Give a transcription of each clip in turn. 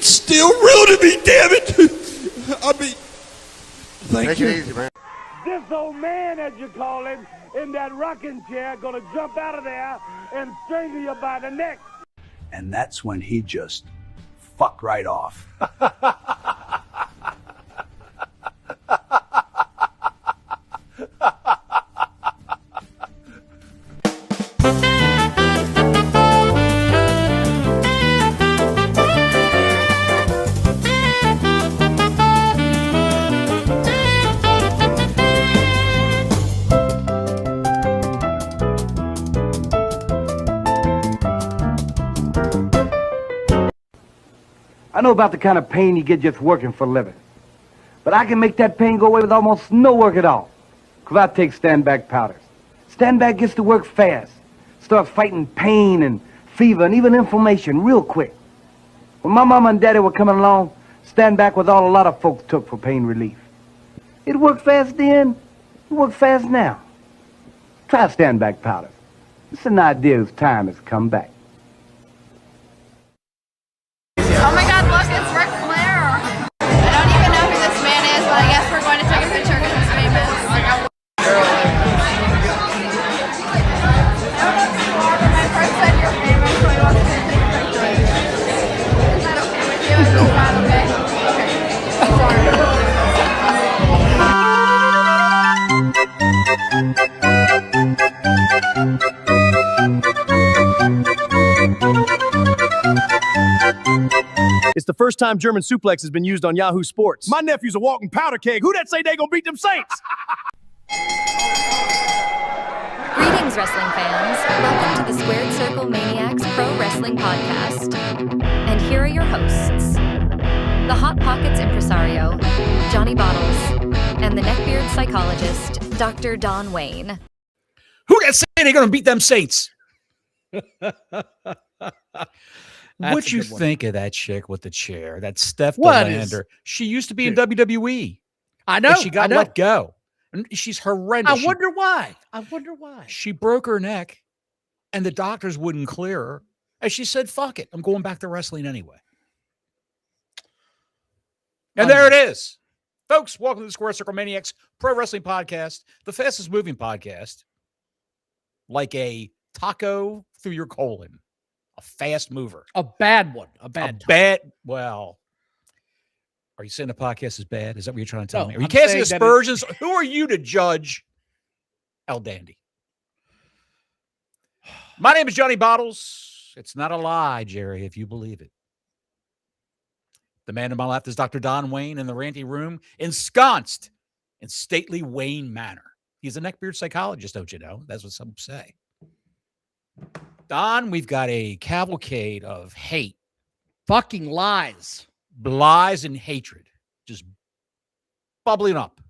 It's still real to me, damn it. I mean, thank you. Take it easy, man. This old man, as you call him, in that rocking chair, gonna jump out of there and strangle you by the neck. And that's when he just fucked right off. I know about the kind of pain you get just working for a living. But I can make that pain go away with almost no work at all. Because I take stand-back powders. Stand-back gets to work fast. Starts fighting pain and fever and even inflammation real quick. When my mama and daddy were coming along, stand-back was all a lot of folks took for pain relief. It worked fast then, it worked fast now. Try stand-back powders. It's an idea whose time has come back. Oh my God, look, it's Ric Flair. I don't even know who this man is, but I guess we're going to take a picture because he's famous. I don't know who you are, but my friend said you're famous, so he wants me to take a picture with you. Is that okay with you? Is that okay? It's the first time German suplex has been used on Yahoo Sports. My nephew's a walking powder keg. Who that say they gonna beat them Saints? Greetings, wrestling fans. Welcome to the Squared Circle Maniacs Pro Wrestling Podcast. And here are your hosts, the Hot Pockets impresario, Johnny Bottles, and the neckbeard psychologist, Dr. Don Wayne. Who that say they gonna beat them Saints? What'd you think of that chick with the chair? That Steph Delander. She used to be in WWE. I know. And she got let go. And she's horrendous. I wonder why. She broke her neck, and the doctors wouldn't clear her. And she said, fuck it. I'm going back to wrestling anyway. And there it is. Folks, welcome to the Square Circle Maniacs Pro Wrestling Podcast, the fastest moving podcast. Like a taco through your colon. A fast mover. A bad one. Well, are you saying the podcast is bad? Is that what you're trying to tell me? Are you I'm casting saying aspersions? Who are you to judge El Dandy? My name is Johnny Bottles. It's not a lie, Jerry, if you believe it. The man to my left is Dr. Don Wayne in the ranty room, ensconced in stately Wayne Manor. He's a neckbeard psychologist, don't you know? That's what some say. Don, we've got a cavalcade of hate. Fucking lies. Lies and hatred. Just bubbling up.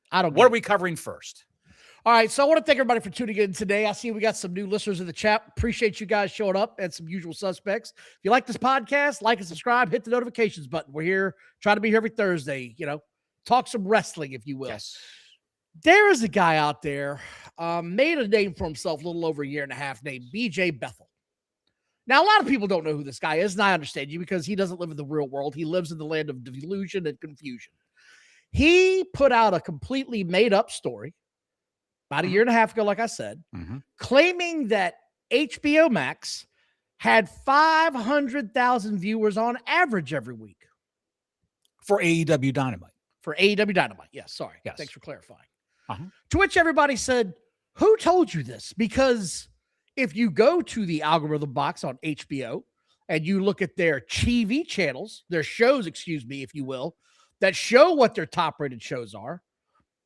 What are we covering first? All right, so I want to thank everybody for tuning in today. I see we got some new listeners in the chat. Appreciate you guys showing up and some usual suspects. If you like this podcast, like and subscribe, hit the notifications button. We're here, trying to be here every Thursday, talk some wrestling, if you will. Yes. There is a guy out there, made a name for himself a little over a year and a half, named BJ Bethel. Now, a lot of people don't know who this guy is, and I understand you because he doesn't live in the real world. He lives in the land of delusion and confusion. He put out a completely made-up story about a year and a half ago, like I said, claiming that HBO Max had 500,000 viewers on average every week. For AEW Dynamite. For AEW Dynamite. Yes, sorry. Yes. Thanks for clarifying. To which everybody said, who told you this? Because if you go to the algorithm box on HBO and you look at their TV channels, their shows, if you will, that show what their top-rated shows are,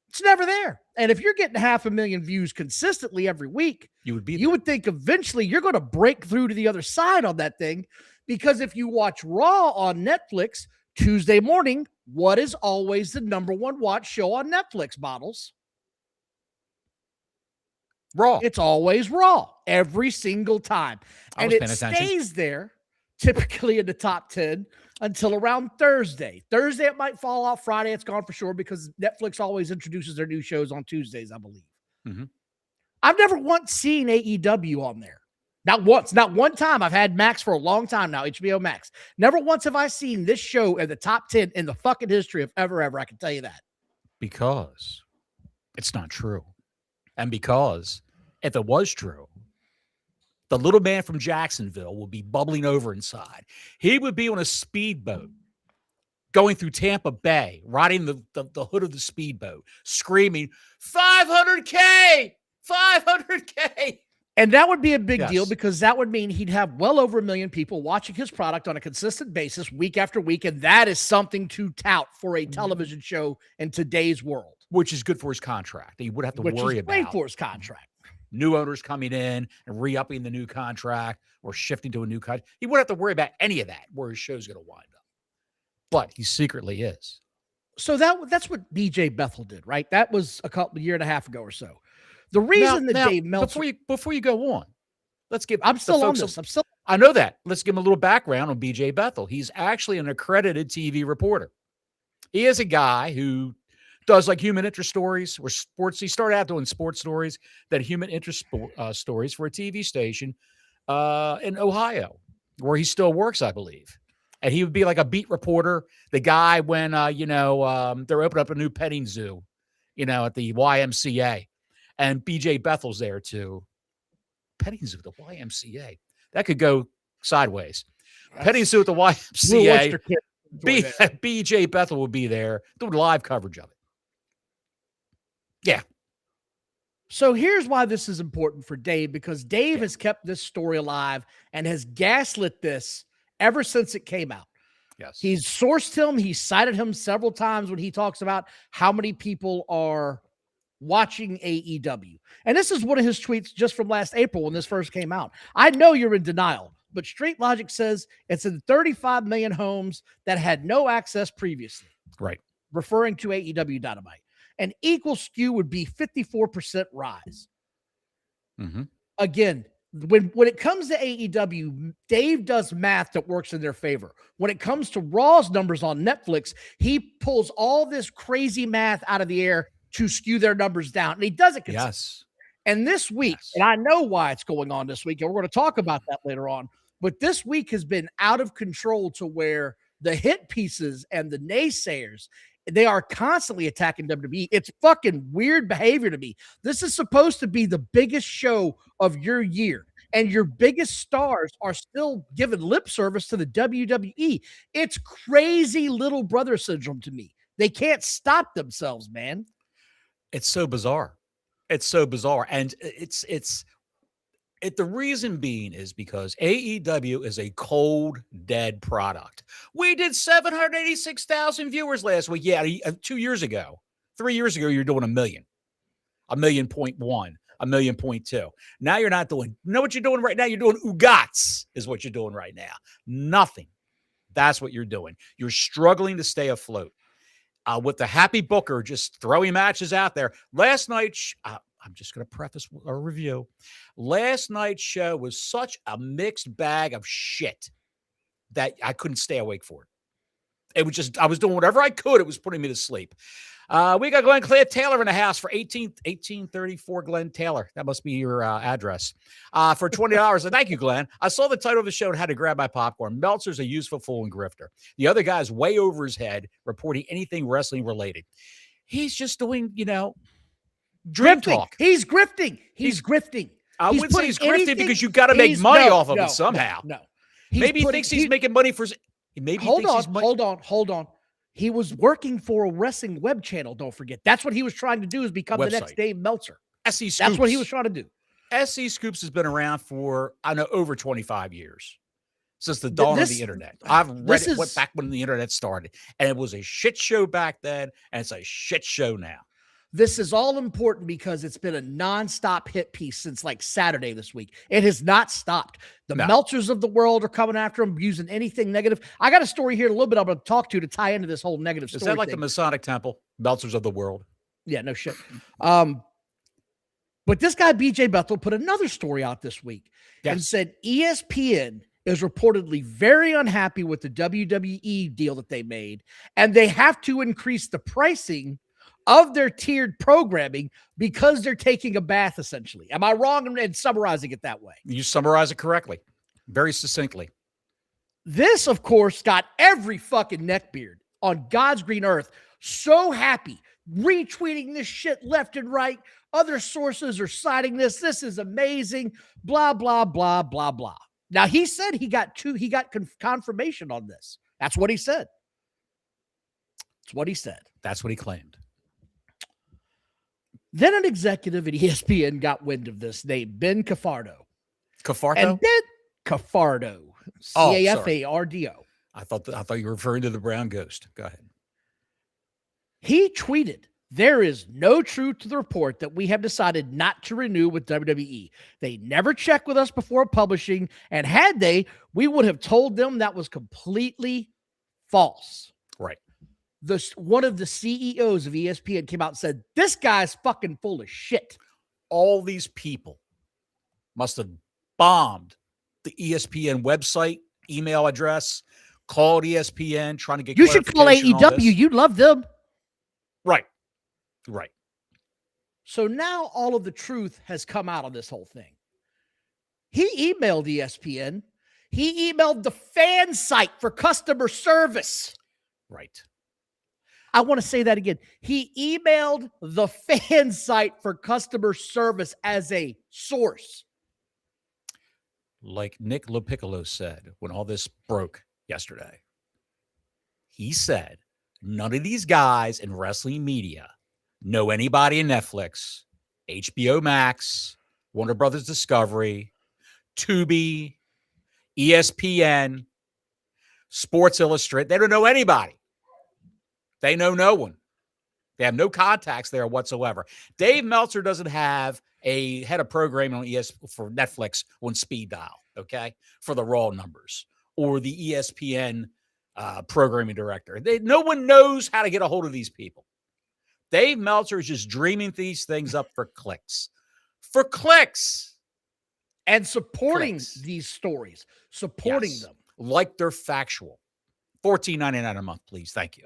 it's never there. And if you're getting 500,000 views consistently every week, you would think eventually you're going to break through to the other side on that thing. Because if you watch Raw on Netflix Tuesday morning, what is always the number one watch show on Netflix, Bottles? Raw. It's always Raw every single time. And it stays there, typically in the top 10, until around Thursday. Thursday, it might fall off. Friday, it's gone for sure because Netflix always introduces their new shows on Tuesdays, I believe. I've never once seen AEW on there. Not once, not one time. I've had Max for a long time now, HBO Max. Never once have I seen this show in the top 10 in the fucking history of ever. I can tell you that. Because it's not true. And because if it was true, the little man from Jacksonville would be bubbling over inside. He would be on a speedboat going through Tampa Bay, riding the hood of the speedboat, screaming, 500K, 500K. And that would be a big deal because that would mean he'd have well over 1 million people watching his product on a consistent basis week after week. And that is something to tout for a television show in today's world. Which is good for his contract. He would have to worry about great for his contract. New owners coming in and re-upping the new contract or shifting to a new contract. He wouldn't have to worry about any of that where his show's going to wind up. But he secretly is. So that's what BJ Bethel did, right? That was a year and a half ago or so. The reason that Dave Meltzer... Before you go on, let's give... I'm still on this. I know that. Let's give him a little background on BJ Bethel. He's actually an accredited TV reporter. He is a guy who does like human interest stories or sports. He started out doing sports stories, then human interest stories for a TV station in Ohio, where he still works, I believe. And he would be like a beat reporter, the guy when, they're opening up a new petting zoo, at the YMCA. And BJ Bethel's there too. Petting zoo, the YMCA. That could go sideways. Petting zoo at the YMCA. BJ Bethel would be there doing live coverage of it. Yeah. So here's why this is important for Dave, because Dave has kept this story alive and has gaslit this ever since it came out. Yes. He's sourced him. He cited him several times when he talks about how many people are watching AEW. And this is one of his tweets just from last April when this first came out. I know you're in denial, but Street Logic says it's in 35 million homes that had no access previously. Right. Referring to AEW Dynamite. An equal skew would be 54% rise. Mm-hmm. Again, when it comes to AEW, Dave does math that works in their favor. When it comes to Raw's numbers on Netflix, he pulls all this crazy math out of the air to skew their numbers down. And he does it consistently. Yes. And this week, and I know why it's going on this week, and we're going to talk about that later on, but this week has been out of control to where the hit pieces and the naysayers, they are constantly attacking WWE. It's fucking weird behavior to me. This is supposed to be the biggest show of your year, and your biggest stars are still giving lip service to the WWE. It's crazy little brother syndrome to me. They can't stop themselves, man. It's so bizarre. It's so bizarre. And the reason being is because AEW is a cold, dead product. We did 786,000 viewers last week. Yeah, 2 years ago. 3 years ago, you're doing 1 million. 1.1 million, 1.2 million. Now you're not doing, you know what you're doing right now? You're doing ugats is what you're doing right now. Nothing. That's what you're doing. You're struggling to stay afloat. With the happy booker just throwing matches out there. Last night, I'm just going to preface our review. Last night's show was such a mixed bag of shit that I couldn't stay awake for it. It was just, I was doing whatever I could. It was putting me to sleep. We got Glenn Claire Taylor in the house for 1834 Glenn Taylor. That must be your address. For $20. And thank you, Glenn. I saw the title of the show and had to grab my popcorn. Meltzer's a useful fool and grifter. The other guy's way over his head reporting anything wrestling related. He's just doing, dream talk. He's grifting. He's grifting. I wouldn't say he's grifting because you got to make money off of it somehow. No. Maybe he thinks he's making money for. Maybe hold on. He was working for a wrestling web channel. Don't forget. That's what he was trying to do, is become the next Dave Meltzer. SE Scoops. That's what he was trying to do. SE Scoops has been around for, I know, over 25 years. Since the dawn of the internet. I've read it back when the internet started. And it was a shit show back then, and it's a shit show now. This is all important because it's been a nonstop hit piece since like Saturday this week. It has not stopped. The Meltzers of the world are coming after him, using anything negative. I got a story here in a little bit I'm going to talk to tie into this whole negative story. Is that like thing. the Masonic Temple? Meltzers of the world? Yeah, no shit. But this guy, BJ Bethel, put another story out this week and said ESPN is reportedly very unhappy with the WWE deal that they made, and they have to increase the pricing of their tiered programming because they're taking a bath, essentially. Am I wrong in summarizing it that way? You summarize it correctly, very succinctly. This, of course, got every fucking neckbeard on God's green earth so happy, retweeting this shit left and right. Other sources are citing this. This is amazing. Blah, blah, blah, blah, blah. Now, he said he got confirmation on this. That's what he said. That's what he said. That's what he claimed. Then an executive at ESPN got wind of this named Ben Cafardo. Cafardo? And Ben Cafardo. Cafardo. I thought you were referring to the brown ghost. Go ahead. He tweeted, "There is no truth to the report that we have decided not to renew with WWE. They never checked with us before publishing, and had they, we would have told them that was completely false." Right. One of the CEOs of ESPN came out and said, "This guy's fucking full of shit." All these people must have bombed the ESPN website, email address, called ESPN, trying to get You should call clarification on AEW. this. You love them. Right. So now all of the truth has come out on this whole thing. He emailed ESPN. He emailed the fan site for customer service. Right. I want to say that again. He emailed the fan site for customer service as a source. Like Nick LoPiccolo said when all this broke yesterday, he said, none of these guys in wrestling media know anybody in Netflix, HBO Max, Warner Brothers Discovery, Tubi, ESPN, Sports Illustrated. They don't know anybody. They know no one. They have no contacts there whatsoever. Dave Meltzer doesn't have a head of programming on for Netflix on speed dial, okay, for the Raw numbers, or the ESPN programming director. No one knows how to get a hold of these people. Dave Meltzer is just dreaming these things up for clicks. For clicks. And supporting these stories. Supporting them. Like they're factual. $14.99 a month, please. Thank you.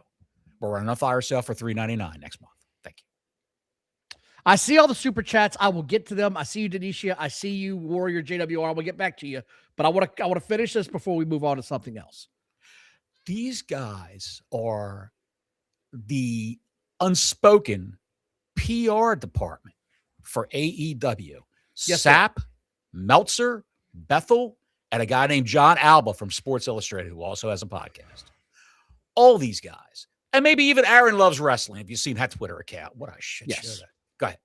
We're running a fire sale for $3.99 next month. Thank you. I see all the super chats. I will get to them. I see you, Denisha. I see you, Warrior JWR. I will get back to you. But I want to finish this before we move on to something else. These guys are the unspoken PR department for AEW. Yes, Sapp, Meltzer, Bethel, and a guy named John Alba from Sports Illustrated, who also has a podcast. All these guys. And maybe even Aaron Loves Wrestling, if you've seen that Twitter account. What a shit show that. Go ahead.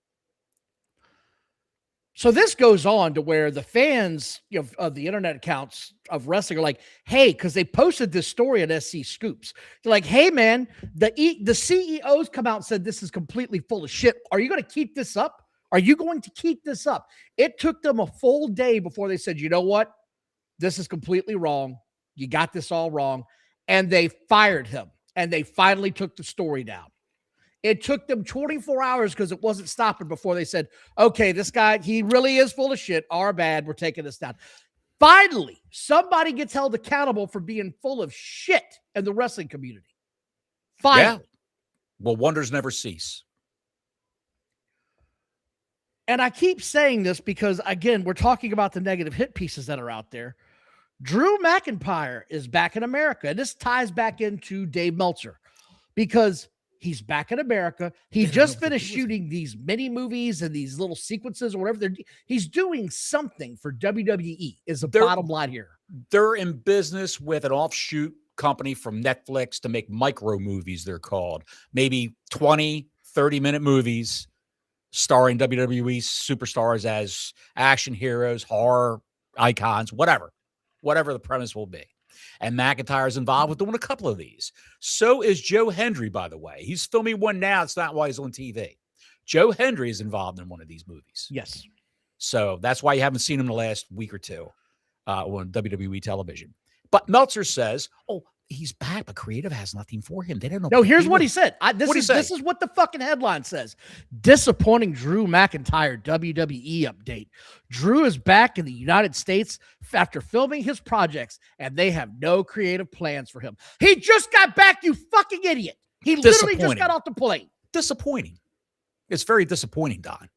So this goes on to where the fans of the internet accounts of wrestling are like, hey, because they posted this story at SC Scoops. They're like, hey, man, the CEOs come out and said this is completely full of shit. Are you going to keep this up? Are you going to keep this up? It took them a full day before they said, you know what? This is completely wrong. You got this all wrong. And they fired him. And they finally took the story down. It took them 24 hours because it wasn't stopping before they said, okay, this guy, he really is full of shit. Our bad. We're taking this down. Finally, somebody gets held accountable for being full of shit in the wrestling community. Finally. Yeah. Well, wonders never cease. And I keep saying this because, again, we're talking about the negative hit pieces that are out there. Drew McIntyre is back in America. And this ties back into Dave Meltzer because he's back in America. He just finished shooting these mini movies and these little sequences or whatever. He's doing something for WWE is the bottom line here. They're in business with an offshoot company from Netflix to make micro movies, they're called. Maybe 20, 30-minute movies starring WWE superstars as action heroes, horror icons, whatever the premise will be. And McIntyre's involved with doing a couple of these. So is Joe Hendry, by the way. He's filming one now. It's not why he's on TV. Joe Hendry is involved in one of these movies. Yes. So that's why you haven't seen him the last week or two on WWE television. But Meltzer says, oh, he's back, but creative has nothing for him. They don't know. No, here's what he said. This is what the fucking headline says. Disappointing Drew McIntyre WWE update. Drew is back in the United States after filming his projects, and they have no creative plans for him. He just got back, you fucking idiot. He literally just got off the plane. disappointing. It's very disappointing, Don.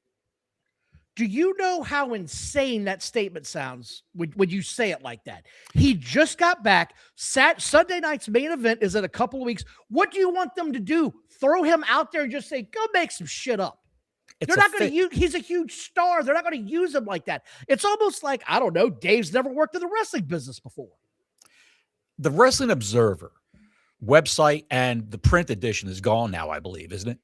Do you know how insane that statement sounds when you say it like that? He just got back. Sunday night's main event is in a couple of weeks. What do you want them to do? Throw him out there and just say, go make some shit up. They're not going to use, he's a huge star. They're not going to use him like that. It's almost like, I don't know, Dave's never worked in the wrestling business before. The Wrestling Observer website and the print edition is gone now, I believe, isn't it?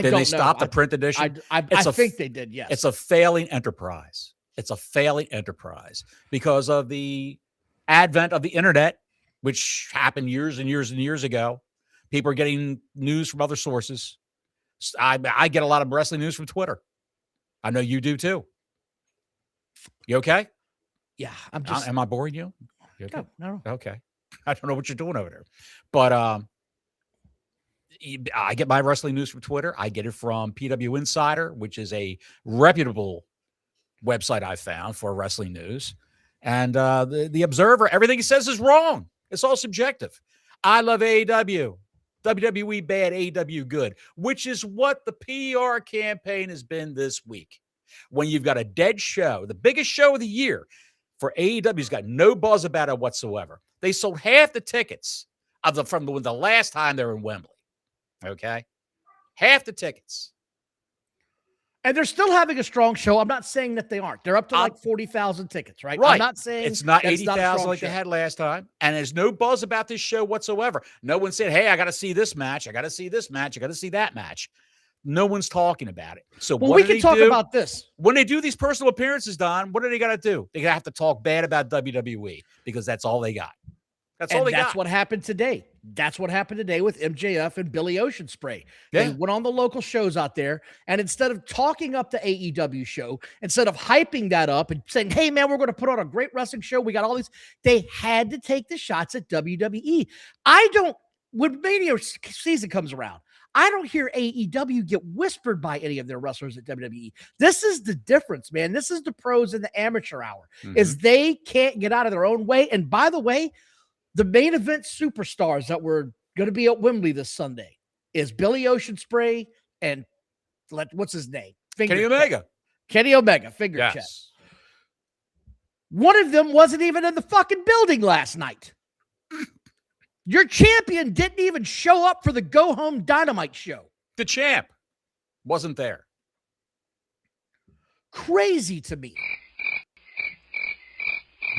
Did they stop the print edition? I think they did, yes. It's a failing enterprise. It's a failing enterprise because of the advent of the internet, which happened years and years and years ago. People are getting news from other sources. I get a lot of wrestling news from Twitter. I know you do too. You okay? Yeah, I'm just. Am I boring you? You okay? No. Okay. I don't know what you're doing over there, but I get my wrestling news from Twitter. I get it from PW Insider, which is a reputable website I found for wrestling news. And the Observer, everything he says is wrong. It's all subjective. I love AEW. WWE bad, AEW good, which is what the PR campaign has been this week. When you've got a dead show, the biggest show of the year for AEW's got no buzz about it whatsoever. They sold half the tickets from the last time they were in Wembley. Okay. Half the tickets. And they're still having a strong show. I'm not saying that they aren't. They're up to like 40,000 tickets, right? Right. I'm not saying it's not 80,000 like they had last time. And there's no buzz about this show whatsoever. No one said, hey, I got to see this match. I got to see this match. I got to see that match. No one's talking about it. So we can talk about this. When they do these personal appearances, Don, what do they got to do? They have to talk bad about WWE because that's all they got. That's all they got. That's what happened today. That's what happened today with MJF and Billy Ocean Spray. Yeah. They went on the local shows out there, and instead of talking up the AEW show, instead of hyping that up and saying, hey, man, we're going to put on a great wrestling show, we got all these, they had to take the shots at WWE. When Mania season comes around, I don't hear AEW get whispered by any of their wrestlers at WWE. This is the difference, man. This is the pros in the amateur hour, is they can't get out of their own way. And by the way, the main event superstars that were going to be at Wembley this Sunday is Billy Ocean Spray and what's his name? Kenny Omega. Kenny Omega, finger check. One of them wasn't even in the fucking building last night. Your champion didn't even show up for the Go Home Dynamite show. The champ wasn't there. Crazy to me.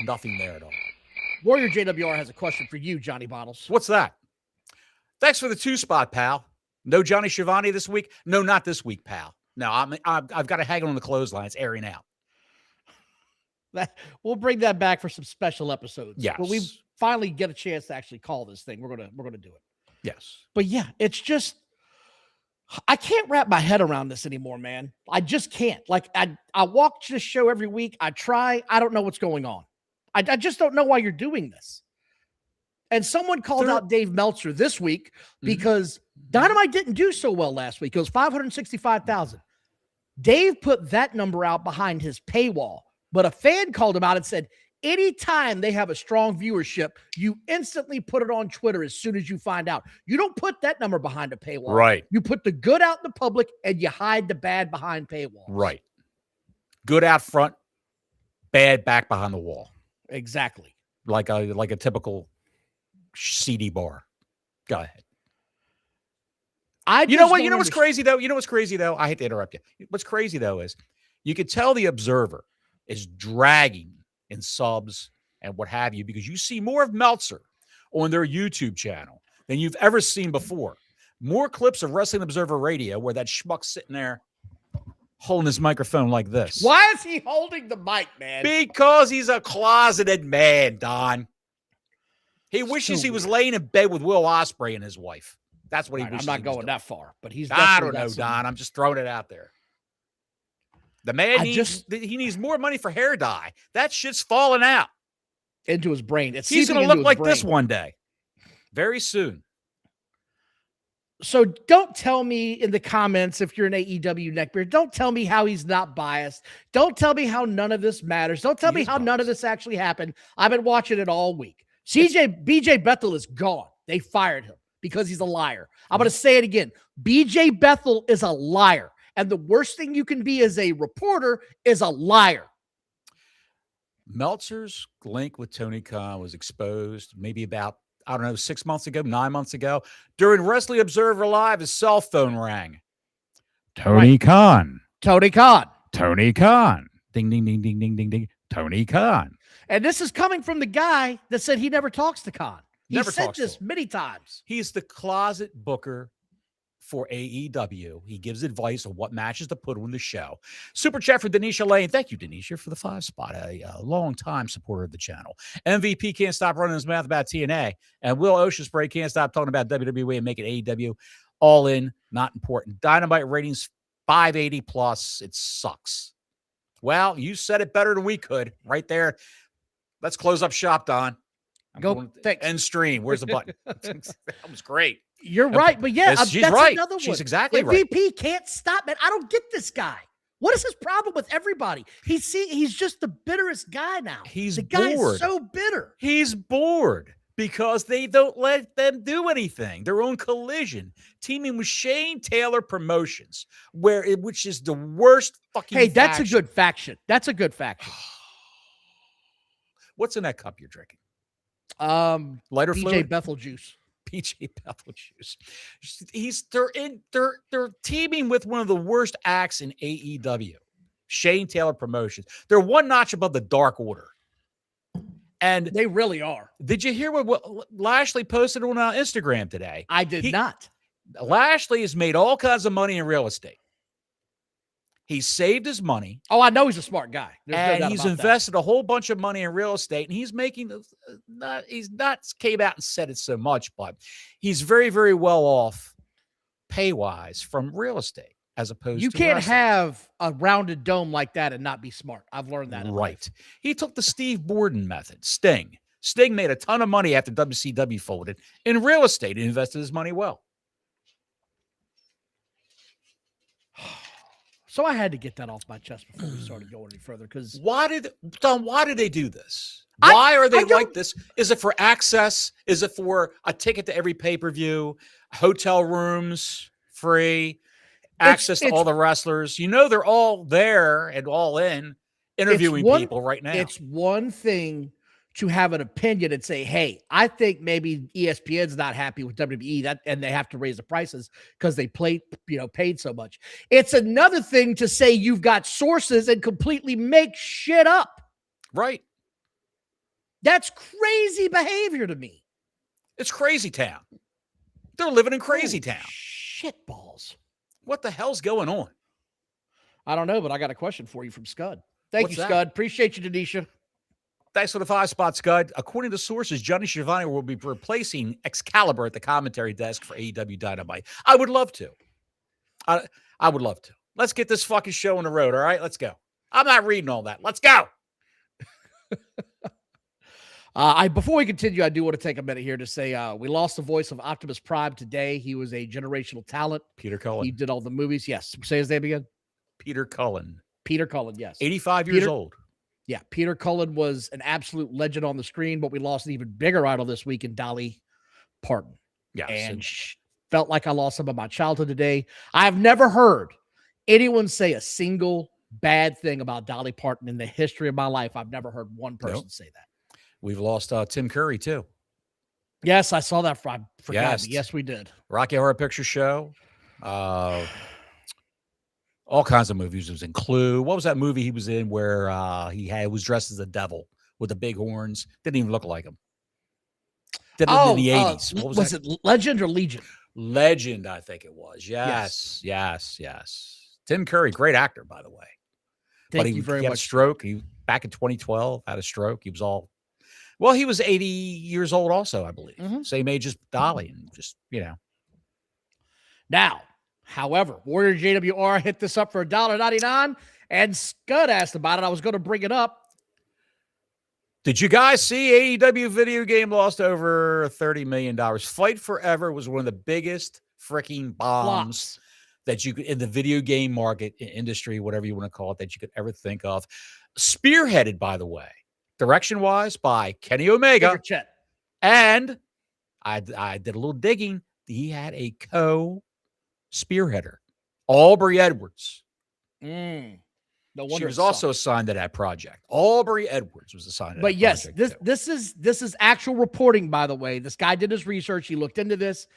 Nothing there at all. Warrior JWR has a question for you, Johnny Bottles. What's that? Thanks for the 2-spot, pal. No Johnny Schiavone this week? No, not this week, pal. No, I've got to hang on the clothesline. It's airing out. We'll bring that back for some special episodes. Yes. When we finally get a chance to actually call this thing, we're gonna do it. Yes. But yeah, it's just I can't wrap my head around this anymore, man. I just can't. Like I watch this show every week. I try. I don't know what's going on. I just don't know why you're doing this. And someone called out Dave Meltzer this week because Dynamite didn't do so well last week. It was 565,000. Dave put that number out behind his paywall, but a fan called him out and said, anytime they have a strong viewership, you instantly put it on Twitter as soon as you find out. You don't put that number behind a paywall. Right. You put the good out in the public and you hide the bad behind paywalls. Right. Good out front, bad back behind the wall. Exactly. Like a typical CD bar. Go ahead. You know what? You know what's crazy though? You know what's crazy though? I hate to interrupt you. What's crazy though is you could tell the Observer is dragging in subs and what have you, because you see more of Meltzer on their YouTube channel than you've ever seen before. More clips of Wrestling Observer Radio where that schmuck's sitting there holding his microphone like this. Why is he holding the mic, man? Because he's a closeted man, Don. He wishes he was laying in bed with Will Ospreay and his wife. That's what he wishes. I'm not going that far, but he's. I don't know, Don. I'm just throwing it out there. The man he needs more money for hair dye. That shit's falling out into his brain. He's going to look like this one day, very soon. So don't tell me in the comments if you're an AEW neckbeard. Don't tell me how he's not biased. Don't tell me how none of this matters. Don't tell me how none of this actually happened. I've been watching it all week. BJ Bethel is gone. They fired him because he's a liar. I'm going to say it again. BJ Bethel is a liar. And the worst thing you can be as a reporter is a liar. Meltzer's link with Tony Khan was exposed maybe about, 6 months ago, 9 months ago. During Wrestling Observer Live, his cell phone rang. Tony Khan. Tony Khan. Tony Khan. Ding, ding, ding, ding, ding, ding, ding. Tony Khan. And this is coming from the guy that said he never talks to Khan. He said this many times. He's the closet booker for AEW. He gives advice on what matches to put on the show. Super chat for Denisha Lane. Thank you, Denisha, for the 5 spot. A long-time supporter of the channel. MVP can't stop running his mouth about TNA. And Will Oceanspray can't stop talking about WWE and making AEW all in, not important. Dynamite ratings 580 plus. It sucks. Well, you said it better than we could right there. Let's close up shop, Don. Go end stream. Where's the button? That was great. You're right, but yeah, she's that's right. another one. She's exactly right. MVP can't stop, man. I don't get this guy. What is his problem with everybody? He's just the bitterest guy now. He's bored. Guy is so bitter. He's bored because they don't let them do anything. Their own collision. Teaming with Shane Taylor Promotions, which is the worst fucking Hey, that's faction. a good faction. That's a good faction. What's in that cup you're drinking? Lighter BJ fluid? Bethel juice. PJ Bethel juice. They're teaming with one of the worst acts in AEW, Shane Taylor Promotions. They're one notch above the Dark Order, and they really are. Did you hear what Lashley posted on Instagram today? I did not. Lashley has made all kinds of money in real estate. He saved his money. Oh, I know he's a smart guy. And he's invested a whole bunch of money in real estate. And he's making, he's not came out and said it so much, but he's very, very well off pay-wise from real estate as opposed to You can't wrestling. have a rounded dome like that and not be smart. I've learned that. Right. He took the Steve Borden method. Sting made a ton of money after WCW folded in real estate. He invested his money well. So I had to get that off my chest before we started going any further. Because why did they do this? Why are they like this? Is it for access? Is it for a ticket to every pay-per-view? Hotel rooms free? Access to all the wrestlers? You know they're all there and all in interviewing people right now. It's one thing to have an opinion and say, hey, I think maybe ESPN's not happy with WWE and they have to raise the prices because they paid so much. It's another thing to say you've got sources and completely make shit up. Right. That's crazy behavior to me. It's crazy town. They're living in crazy town. Shit balls. What the hell's going on? I don't know, but I got a question for you from Scud. Thank What's you, that? Scud. Appreciate you, Denisha. Thanks for the 5 spot, Scud. According to sources, Johnny Schiavone will be replacing Excalibur at the commentary desk for AEW Dynamite. I would love to. I would love to. Let's get this fucking show on the road, all right? Let's go. I'm not reading all that. Let's go. Before we continue, I do want to take a minute here to say we lost the voice of Optimus Prime today. He was a generational talent. Peter Cullen. He did all the movies. Yes. Say his name again. Peter Cullen. Peter Cullen, yes. 85 years old. Yeah, Peter Cullen was an absolute legend on the screen, but we lost an even bigger idol this week in Dolly Parton. Yeah, and felt like I lost some of my childhood today. I've never heard anyone say a single bad thing about Dolly Parton in the history of my life. I've never heard one person say that. We've lost Tim Curry, too. Yes, I saw that. I forgot. Yes, we did. Rocky Horror Picture Show. All kinds of movies. It was in Clue. What was that movie he was in where he was dressed as a devil with the big horns? Didn't even look like him. Did it in the 80s. What was it Legend or Legion? Legend, I think it was. Yes. Tim Curry, great actor, by the way. Thank you very much. He had a stroke. He back in 2012 had a stroke. He was 80 years old also, I believe. Mm-hmm. Same age as Dolly, and just, Now, however, Warrior JWR hit this up for $1.99, and Scud asked about it. I was going to bring it up. Did you guys see AEW video game lost over $30 million? Fight Forever was one of the biggest freaking bombs that you could in the video game market, industry, whatever you want to call it, that you could ever think of. Spearheaded, by the way, direction-wise by Kenny Omega. Chet. And I did a little digging. he had a co-spearheader, Aubrey Edwards. No wonder She was it also sucked. assigned to that project. Aubrey Edwards was assigned to But that yes, project. this is actual reporting, by the way. This guy did his research. He looked into this.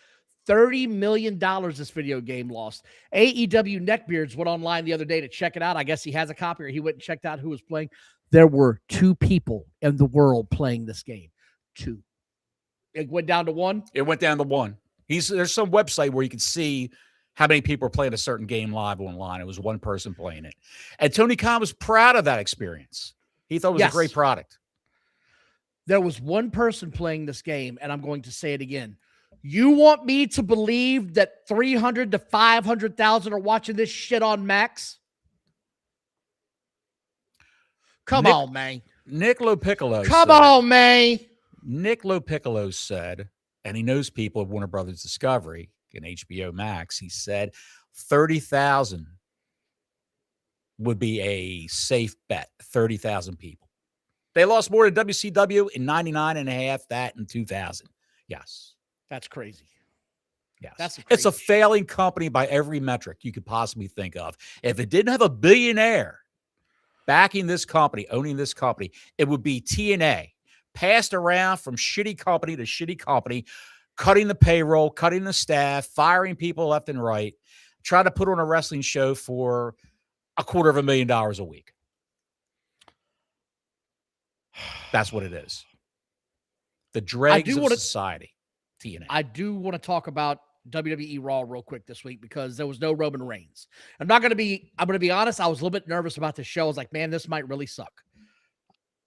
$30 million this video game lost. AEW Neckbeards went online the other day to check it out. I guess he has a copy, or he went and checked out who was playing. There were 2 people in the world playing this game. 2. It went down to 1. It went down to 1. There's some website where you can see how many people are playing a certain game live online. It was 1 person playing it. And Tony Khan was proud of that experience. He thought it was a great product. There was 1 person playing this game, and I'm going to say it again. You want me to believe that 300 to 500,000 are watching this shit on Max? Come on, man. Nick Lopiccolo Nick Lopiccolo said, and he knows people of Warner Brothers Discovery and HBO Max, he said 30,000 would be a safe bet. 30,000 people. They lost more than WCW in 99 and a half, that in 2000. Yes. That's crazy. Yes. It's a failing company by every metric you could possibly think of. If it didn't have a billionaire backing this company, owning this company, it would be TNA, passed around from shitty company to shitty company, cutting the payroll, cutting the staff, firing people left and right, trying to put on a wrestling show for $250,000 a week. That's what it is. The dregs of society. TNA. I do want to talk about WWE RAW real quick this week because there was no Roman Reigns. I'm going to be honest. I was a little bit nervous about this show. I was like, man, this might really suck.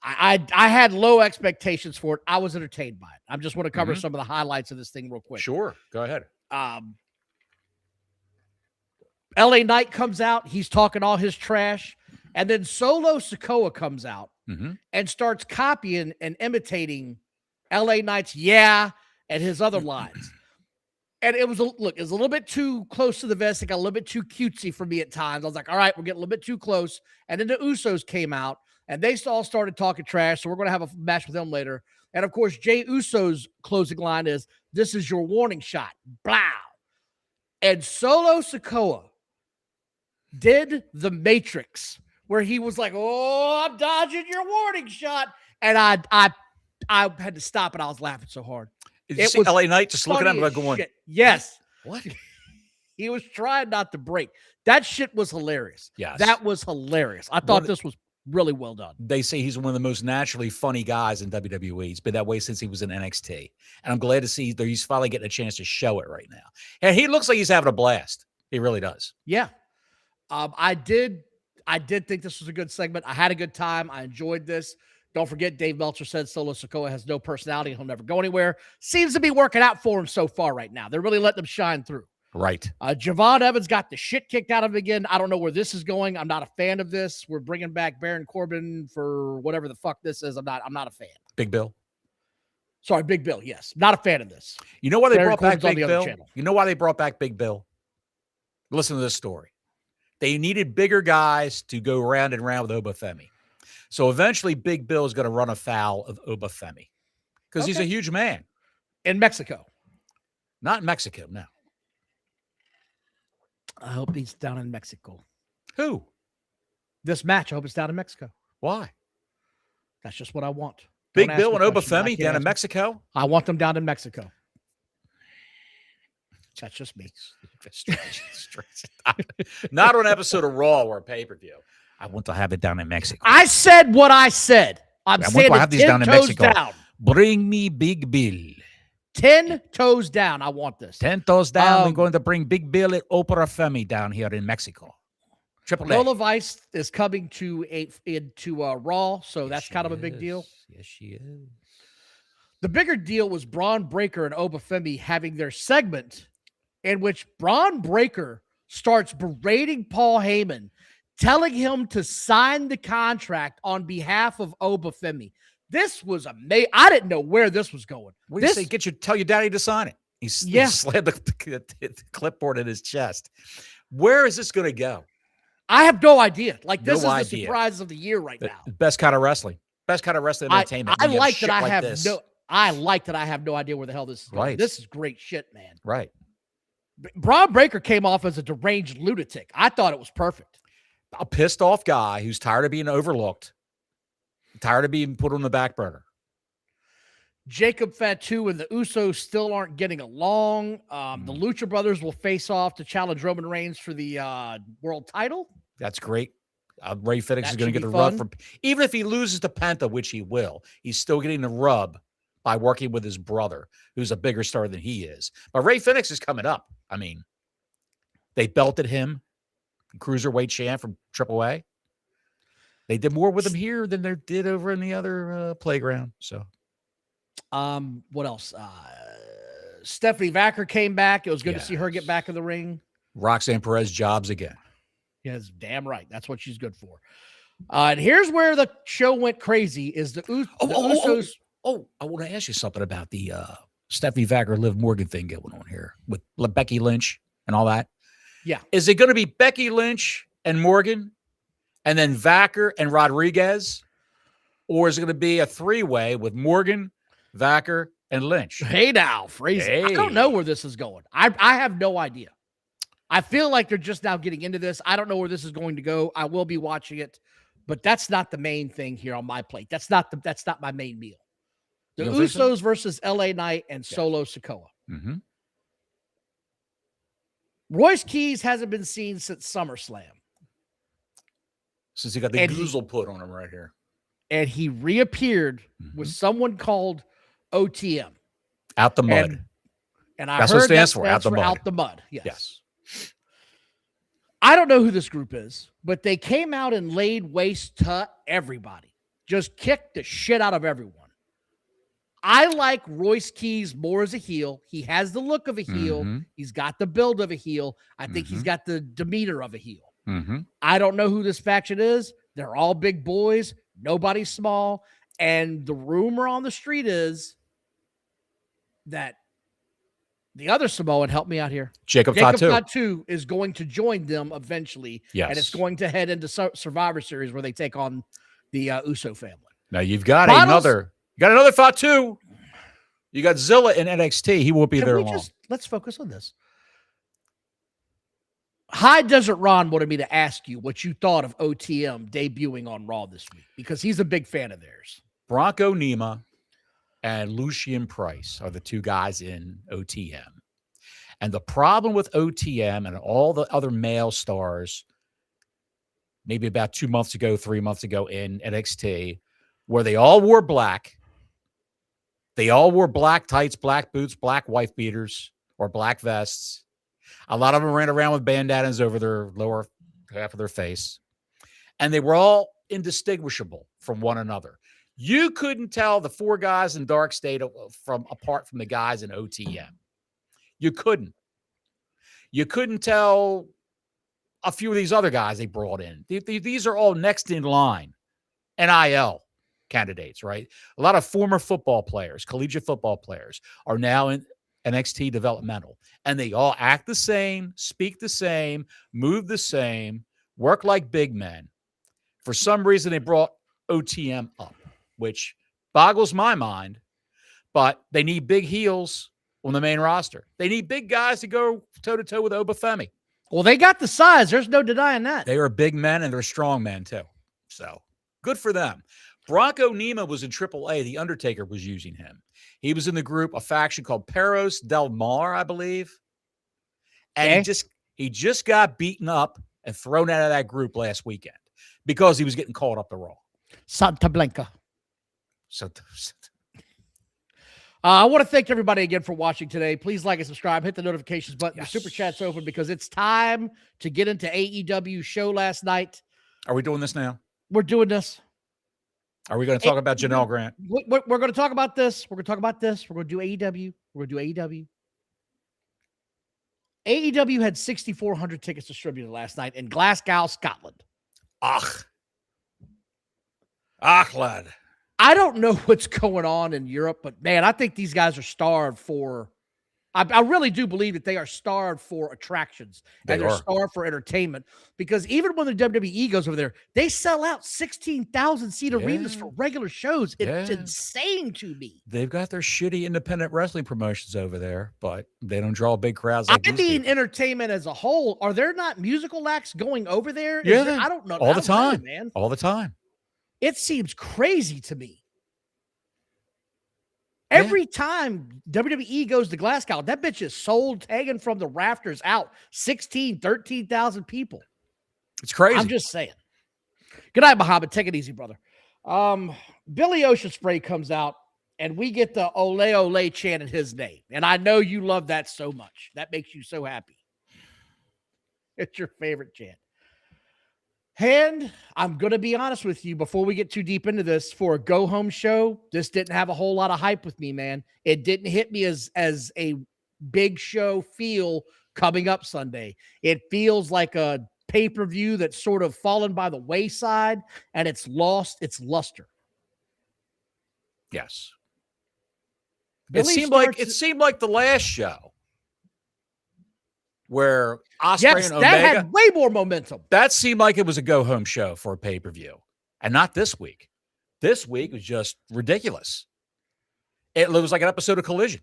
I had low expectations for it. I was entertained by it. I just want to cover some of the highlights of this thing real quick. Sure. Go ahead. LA Knight comes out. He's talking all his trash. And then Solo Sikoa comes out and starts copying and imitating LA Knight's and his other lines. And it was a little bit too close to the vest. It got a little bit too cutesy for me at times. I was like, all right, we're getting a little bit too close. And then the Usos came out and they all started talking trash. So we're going to have a match with them later. And of course, Jey Uso's closing line is, "This is your warning shot." Blow. And Solo Sikoa did the Matrix where he was like, "Oh, I'm dodging your warning shot." And I had to stop it. I was laughing so hard. Did you see LA Knight just looking at him like going, shit. Yes. What? He was trying not to break. That shit was hilarious. Yes. That was hilarious. I thought this was really well done. They say he's one of the most naturally funny guys in WWE. He's been that way since he was in NXT. And I'm glad to see that he's finally getting a chance to show it right now. And he looks like he's having a blast. He really does. Yeah. I did think this was a good segment. I had a good time. I enjoyed this. Don't forget, Dave Meltzer said Solo Sikoa has no personality. He'll never go anywhere. Seems to be working out for him so far right now. They're really letting him shine through. Right. Javon Evans got the shit kicked out of him again. I don't know where this is going. I'm not a fan of this. We're bringing back Baron Corbin for whatever the fuck this is. I'm not a fan. Big Bill. Sorry, Big Bill. Yes. Not a fan of this. You know why they Baron brought back Corbin's Big Bill? You know why they brought back Big Bill? Listen to this story. They needed bigger guys to go round and round with Obafemi. So eventually Big Bill is going to run afoul of Obafemi because he's a huge man. In Mexico. Not in Mexico, no. I hope he's down in Mexico. Who? This match, I hope it's down in Mexico. Why? That's just what I want. Big Bill and Obafemi down in Mexico? I want them down in Mexico. That's just me. Not on an episode of Raw or a pay-per-view. I want to have it down in Mexico. I said what I said. I'm saying want to have these down in Mexico. Down. Bring me Big Bill. 10 toes down. I want this. 10 toes down. I'm going to bring Big Bill and Obafemi down here in Mexico. Triple A. Lola Vice is coming to Raw, so that's kind of a big deal. Yes, she is. The bigger deal was Braun Breaker and Obafemi having their segment in which Braun Breaker starts berating Paul Heyman, telling him to sign the contract on behalf of Obafemi. This was amazing. I didn't know where this was going. What do you say? Tell your daddy to sign it. He slammed the clipboard in his chest. Where is this going to go? I have no idea. Like, this is idea. the surprise of the year right now. Best kind of wrestling. Best kind of wrestling entertainment. I like that I have I like that I have no idea where the hell this is going. Right. This is great shit, man. Right. Braun Breaker came off as a deranged lunatic. I thought it was perfect. A pissed off guy who's tired of being overlooked, tired of being put on the back burner. Jacob Fatu and the Usos still aren't getting along. The Lucha Brothers will face off to challenge Roman Reigns for the world title. That's great. Ray Phoenix is That going to should get the be rub fun. from, even if he loses to Penta, which he will, he's still getting the rub by working with his brother, who's a bigger star than he is. But Ray Phoenix is coming up. I mean, they belted him, cruiserweight champ from AAA. They did more with him here than they did over in the other playground. So, what else? Stephanie Vacker came back. It was good to see her get back in the ring. Roxanne Perez jobs again. Yes, damn right. That's what she's good for. And here's where the show went crazy: is the Usos. Oh, I want to ask you something about the Stephanie Vacker, Liv Morgan thing going on here with Becky Lynch and all that. Yeah. Is it going to be Becky Lynch and Morgan and then Vacker and Rodriguez? Or is it going to be a three-way with Morgan, Vacker, and Lynch? Hey now, Fraser. Hey. I don't know where this is going. I have no idea. I feel like they're just now getting into this. I don't know where this is going to go. I will be watching it, but that's not the main thing here on my plate. That's not my main meal. The Usos versus LA Knight and Solo Sikoa. Mm-hmm. Royce Keys hasn't been seen since SummerSlam. Since he got the goozle put on him right here. And he reappeared with someone called OTM. Out the mud. And I that's heard what it stands that for. Out the mud. Out the mud. Yes. I don't know who this group is, but they came out and laid waste to everybody. Just kicked the shit out of everyone. I like Royce Keys more as a heel. He has the look of a heel. Mm-hmm. He's got the build of a heel. I think he's got the demeanor of a heel. Mm-hmm. I don't know who this faction is. They're all big boys. Nobody's small. And the rumor on the street is that the other Samoan, help me out here. Jacob Fatu is going to join them eventually. Yes. And it's going to head into Survivor Series where they take on the Uso family. Now you've got another Fatu. You got Zilla in NXT. He won't be there long. Let's focus on this. High Desert Ron wanted me to ask you what you thought of OTM debuting on Raw this week, because he's a big fan of theirs. Bronco Nima and Lucien Price are the two guys in OTM. And the problem with OTM and all the other male stars, maybe about 2 months ago, 3 months ago in NXT, where they all wore black. They all wore black tights, black boots, black wife beaters, or black vests. A lot of them ran around with bandanas over their lower half of their face. And they were all indistinguishable from one another. You couldn't tell the four guys in Dark State apart from the guys in OTM. You couldn't. You couldn't tell a few of these other guys they brought in. These are all next in line NIL candidates, right? A lot of former football players, collegiate football players, are now in NXT developmental, and they all act the same, speak the same, move the same, work like big men. For some reason, they brought OTM up, which boggles my mind, but they need big heels on the main roster. They need big guys to go toe-to-toe with Obafemi. Well, they got the size. There's no denying that. They are big men, and they're strong men, too. So, good for them. Bronco Nima was in AAA. The Undertaker was using him. He was in the group, a faction called Perros del Mar, I believe. And he just got beaten up and thrown out of that group last weekend because he was getting called up to Raw. Santa Blanca. I want to thank everybody again for watching today. Please like and subscribe. Hit the notifications button. Yes. The Super Chat's open because it's time to get into AEW show last night. Are we doing this now? We're doing this. Are we going to talk about Janelle Grant? We're going to talk about this. We're going to talk about this. We're going to do AEW. We're going to do AEW. AEW had 6,400 tickets distributed last night in Glasgow, Scotland. lad. I don't know what's going on in Europe, but man, I think these guys are starved for I really do believe that they are starved for attractions and they're starved for entertainment, because even when the WWE goes over there, they sell out 16,000 seat arenas for regular shows. It's insane to me. They've got their shitty independent wrestling promotions over there, but they don't draw big crowds like I mean, entertainment as a whole. Are there not musical acts going over there? Yeah, I don't know. All the time, man. All the time. It seems crazy to me. Every time WWE goes to Glasgow, that bitch is sold, taken from the rafters out. 13,000 people. It's crazy. I'm just saying. Good night, Muhammad. Take it easy, brother. Billy Ocean Spray comes out, and we get the Ole Ole chant in his name. And I know you love that so much. That makes you so happy. It's your favorite chant. And I'm going to be honest with you before we get too deep into this. For a go-home show, this didn't have a whole lot of hype with me, man. It didn't hit me as a big show feel coming up Sunday. It feels like a pay-per-view that's sort of fallen by the wayside, and it's lost its luster. Yes. It seemed like the last show where Ospreay and Omega, that had way more momentum. That seemed like it was a go-home show for a pay-per-view, and not this week. This week was just ridiculous. It was like an episode of Collision.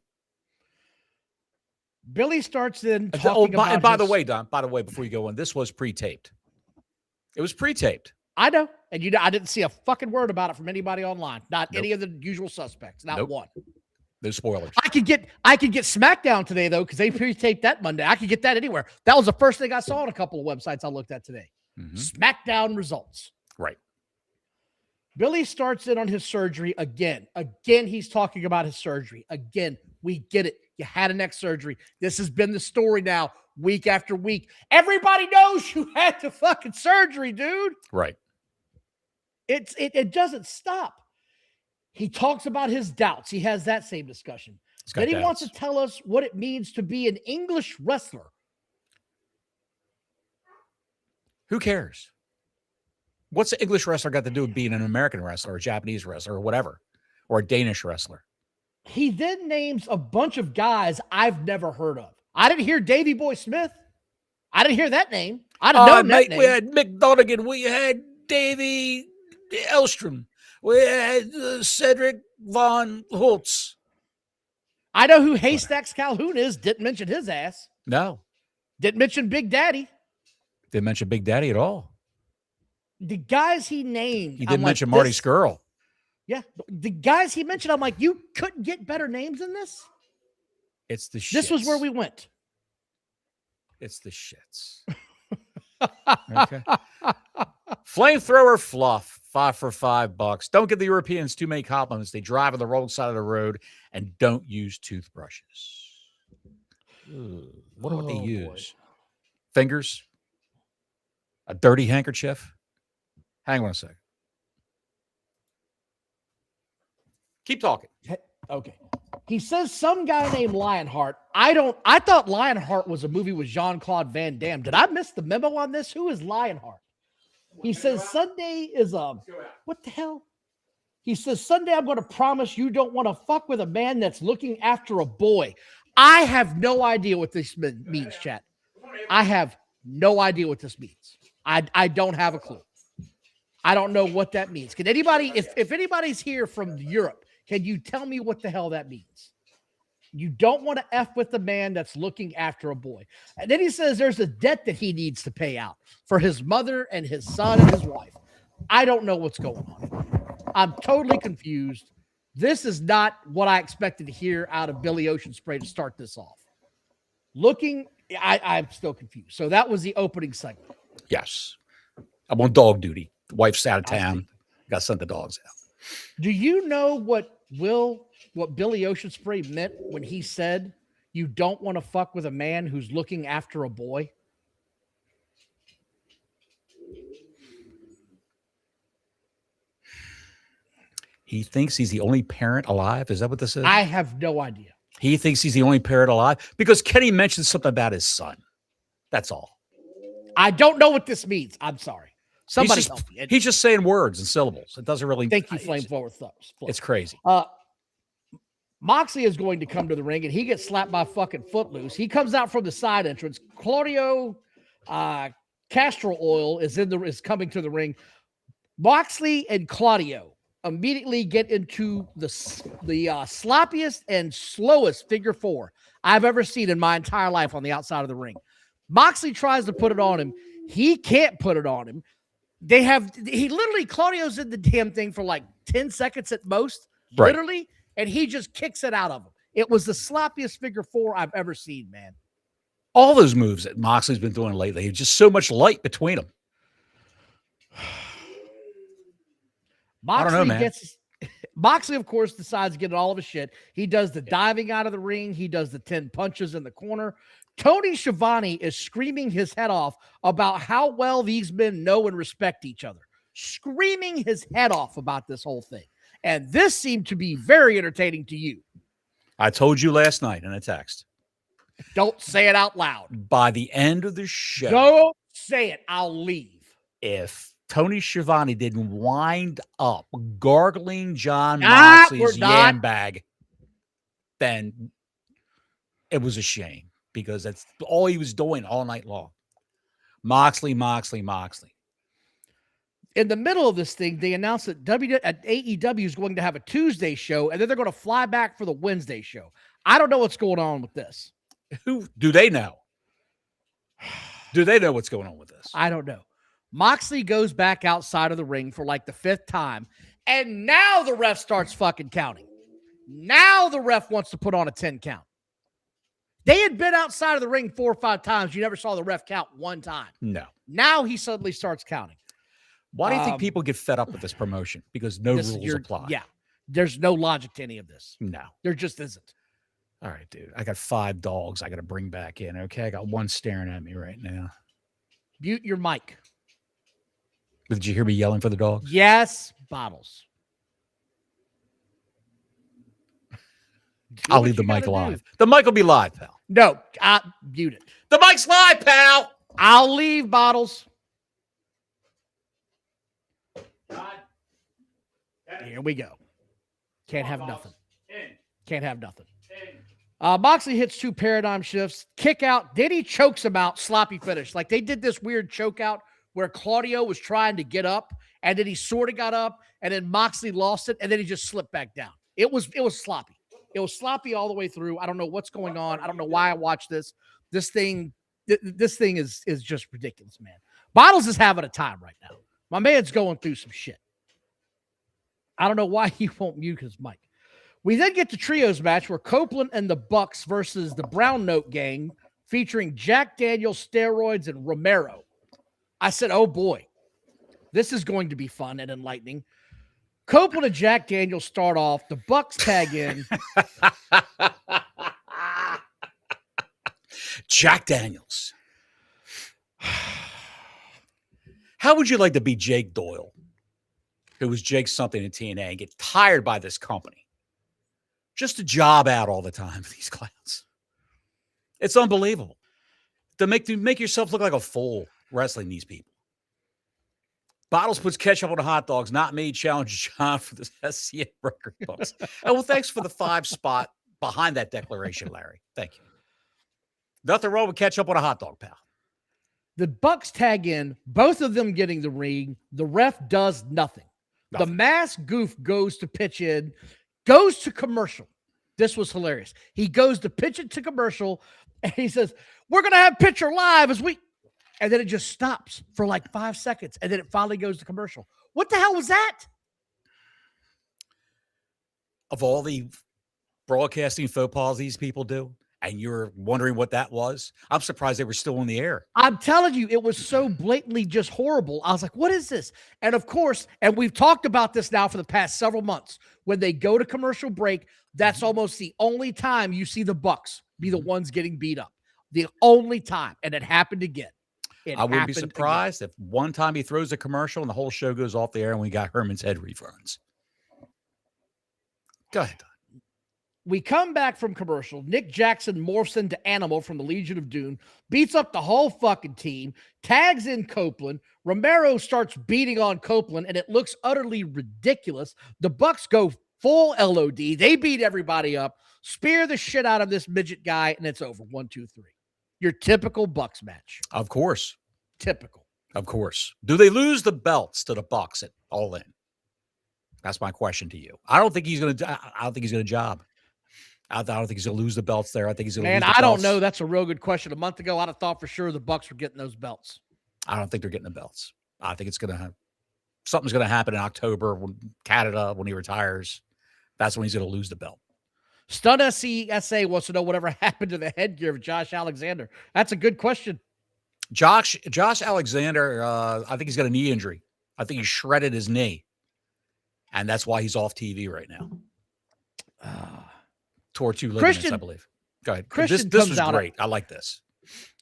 Billy starts in talking about. And by the way, Don, before you go on, this was pre-taped. It was pre-taped. I know, and I didn't see a fucking word about it from anybody online. Not any of the usual suspects. Not one. No spoilers. I could get SmackDown today though, because they pre-taped that Monday. I could get that anywhere. That was the first thing I saw on a couple of websites I looked at today. SmackDown results. Right. Billy starts in on his surgery again. Again, he's talking about his surgery. Again, we get it. You had a neck surgery. This has been the story now, week after week. Everybody knows you had the fucking surgery, dude. Right. It doesn't stop. He talks about his doubts. He has that same discussion. Then he wants to tell us what it means to be an English wrestler. Who cares? What's an English wrestler got to do with being an American wrestler or a Japanese wrestler or whatever, or a Danish wrestler? He then names a bunch of guys I've never heard of. I didn't hear Davey Boy Smith. I didn't hear that name. I didn't know that name. We had Mick Donegan. We had Davey Elstrom. We had Cedric Von Holtz. I know who Haystacks Calhoun is. Didn't mention his ass. No. Didn't mention Big Daddy. Didn't mention Big Daddy at all. The guys he named. He didn't mention Marty Skrull. Yeah. The guys he mentioned, I'm like, you couldn't get better names than this? It's the shits. This was where we went. It's the shits. Okay. Flamethrower Fluff. 5 for $5. Don't give the Europeans too many compliments. They drive on the wrong side of the road and don't use toothbrushes. What do they use? Boy. Fingers? A dirty handkerchief? Hang on a second. Keep talking. Okay. He says some guy named Lionheart. I thought Lionheart was a movie with Jean-Claude Van Damme. Did I miss the memo on this? Who is Lionheart? He says Sunday is what the hell? He says Sunday I'm going to promise you don't want to fuck with a man that's looking after a boy. I have no idea what this means, chat. I have no idea what this means. I don't have a clue. I don't know what that means. Can anybody, if anybody's here from Europe, can you tell me what the hell that means? You don't want to F with the man that's looking after a boy. And then he says there's a debt that he needs to pay out for his mother and his son and his wife. I don't know what's going on. I'm totally confused. This is not what I expected to hear out of Billy Ocean Spray to start this off. I'm still confused. So that was the opening segment. Yes. I'm on dog duty. The wife's out of town. Got to send the dogs out. Do you know what Billy Ocean Spray meant when he said you don't want to fuck with a man who's looking after a boy? He thinks he's the only parent alive. Is that what this is? I have no idea. He thinks he's the only parent alive because Kenny mentioned something about his son. That's all. I don't know what this means. I'm sorry. Somebody help me. He's just saying words and syllables. It doesn't really. Thank you, Flame Forward Thumbs. It's crazy. Moxley is going to come to the ring, and he gets slapped by fucking Footloose. He comes out from the side entrance. Claudio Castor Oil is coming to the ring. Moxley and Claudio immediately get into the sloppiest and slowest figure four I've ever seen in my entire life on the outside of the ring. Moxley tries to put it on him. He can't put it on him. Claudio's in the damn thing for like 10 seconds at most, literally, and he just kicks it out of him. It was the sloppiest figure four I've ever seen, man. All those moves that Moxley's been doing lately, just so much light between them. I don't know, man. Moxley, of course, decides to get all of his shit. He does the diving out of the ring. He does the 10 punches in the corner. Tony Schiavone is screaming his head off about how well these men know and respect each other. Screaming his head off about this whole thing. And this seemed to be very entertaining to you. I told you last night in a text. Don't say it out loud. By the end of the show. Don't say it. I'll leave. If Tony Schiavone didn't wind up gargling John Moxley's yam bag, then it was a shame because that's all he was doing all night long. Moxley. In the middle of this thing, they announced that AEW is going to have a Tuesday show, and then they're going to fly back for the Wednesday show. I don't know what's going on with this. Who do they know? Do they know what's going on with this? I don't know. Moxley goes back outside of the ring for like the 5th time, and now the ref starts fucking counting. Now the ref wants to put on a 10 count. They had been outside of the ring 4 or 5 times. You never saw the ref count one time. No. Now he suddenly starts counting. Why do you think people get fed up with this promotion? Because no rules apply. Yeah. There's no logic to any of this. No. There just isn't. All right, dude. I got 5 dogs I got to bring back in, okay? I got one staring at me right now. Mute your mic. Did you hear me yelling for the dogs? Yes, Bottles. I'll leave the mic live. The mic will be live, pal. No, mute it. The mic's live, pal. I'll leave, Bottles. Here we go. Can't have nothing. Can't have nothing. Moxley hits 2 paradigm shifts. Kick out. Then he chokes him out. Sloppy finish. Like they did this weird choke out where Claudio was trying to get up, and then he sort of got up, and then Moxley lost it, and then he just slipped back down. It was sloppy. It was sloppy all the way through. I don't know what's going on. I don't know why I watched this. This thing is just ridiculous, man. Bottles is having a time right now. My man's going through some shit. I don't know why he won't mute his mic. We then get the trios match where Copeland and the Bucks versus the Brown Note Gang featuring Jack Daniels, steroids, and Romero. I said, oh boy, this is going to be fun and enlightening. Copeland and Jack Daniels start off. The Bucks tag in. Jack Daniels. How would you like to be Jake Doyle, who was Jake something in TNA, and get tired by this company? Just to job out all the time for these clowns. It's unbelievable. To make yourself look like a fool wrestling these people. Bottles puts ketchup on the hot dogs. Not me. Challenge John for the SCN record books. Oh, well, thanks for the 5 spot behind that declaration, Larry. Thank you. Nothing wrong with ketchup on a hot dog, pal. The Bucks tag in, both of them getting the ring. The ref does nothing. The masked goof goes to pitch in, goes to commercial. This was hilarious. He goes to pitch it to commercial, and he says, we're going to have Pitcher live as we... And then it just stops for like 5 seconds, and then it finally goes to commercial. What the hell was that? Of all the broadcasting faux pas these people do, and you're wondering what that was, I'm surprised they were still on the air. I'm telling you, it was so blatantly just horrible. I was like, what is this? And of course, and we've talked about this now for the past several months, when they go to commercial break, that's almost the only time you see the Bucks be the ones getting beat up. The only time. And it happened again. I wouldn't be surprised if one time he throws a commercial and the whole show goes off the air and we got Herman's head reruns. Go ahead, Don. We come back from commercial. Nick Jackson morphs into Animal from the Legion of Doom, beats up the whole fucking team, tags in Copeland. Romero starts beating on Copeland, and it looks utterly ridiculous. The Bucks go full LOD. They beat everybody up, spear the shit out of this midget guy, and it's over. 1, 2, 3. Your typical Bucks match. Of course. Typical. Of course. Do they lose the belts to the Bucks at All In? That's my question to you. I don't think he's going to. I don't think he's going to job. I don't think he's going to lose the belts there. I think he's going to lose the belts. I don't know. That's a real good question. A month ago, I'd have thought for sure the Bucks were getting those belts. I don't think they're getting the belts. I think it's going to have something's going to happen in October when Canada, when he retires. That's when he's going to lose the belt. Stun SCSA wants to know whatever happened to the headgear of Josh Alexander. That's a good question. Josh Alexander, I think he's got a knee injury. I think he shredded his knee. And that's why he's off TV right now. Tore 2 ligaments, I believe. Go ahead. Christian this comes was out great. I like this.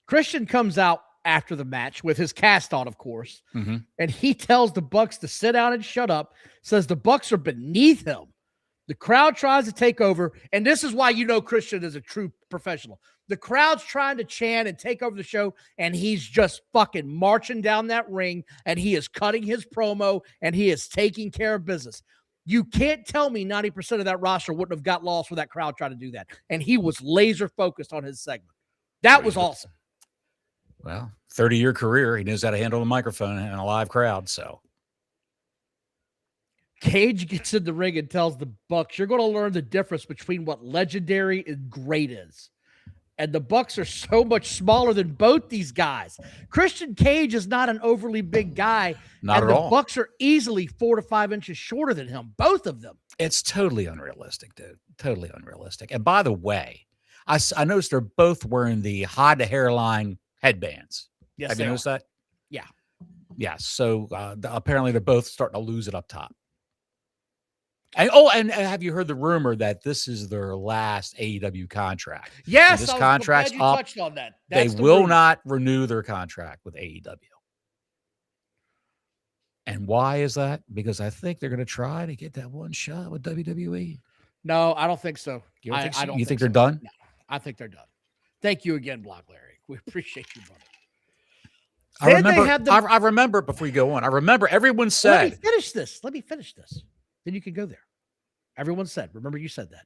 Christian comes out after the match with his cast on, of course. Mm-hmm. And he tells the Bucks to sit down and shut up, says the Bucks are beneath him. The crowd tries to take over. And this is why you know Christian is a true professional. The crowd's trying to chant and take over the show, and he's just fucking marching down that ring, and he is cutting his promo, and he is taking care of business. You can't tell me 90% of that roster wouldn't have got lost with that crowd trying to do that. And he was laser focused on his segment. That was awesome. Well, 30-year career. He knows how to handle the microphone in a live crowd. So Cage gets in the ring and tells the Bucks, you're going to learn the difference between what legendary and great is. And the Bucks are so much smaller than both these guys. Christian Cage is not an overly big guy. Not and at the all. Bucks are easily 4 to 5 inches shorter than him. Both of them. It's totally unrealistic, dude. Totally unrealistic. And by the way, I noticed they're both wearing the hide to hairline headbands. Yes, Have you noticed that? Yeah. Yeah. So apparently they're both starting to lose it up top. And have you heard the rumor that this is their last AEW contract? Yes, this I'm contract's glad you up. touched on that. They will not renew their contract with AEW. And why is that? Because I think they're going to try to get that one shot with WWE. No, I don't think so. You don't think so? I don't You think they're so. done? No, I think they're done. Thank you again, Block Larry. We appreciate you, brother. I remember before you go on. I remember everyone said. Let me finish this. Then you can go there. Everyone said. Remember, you said that.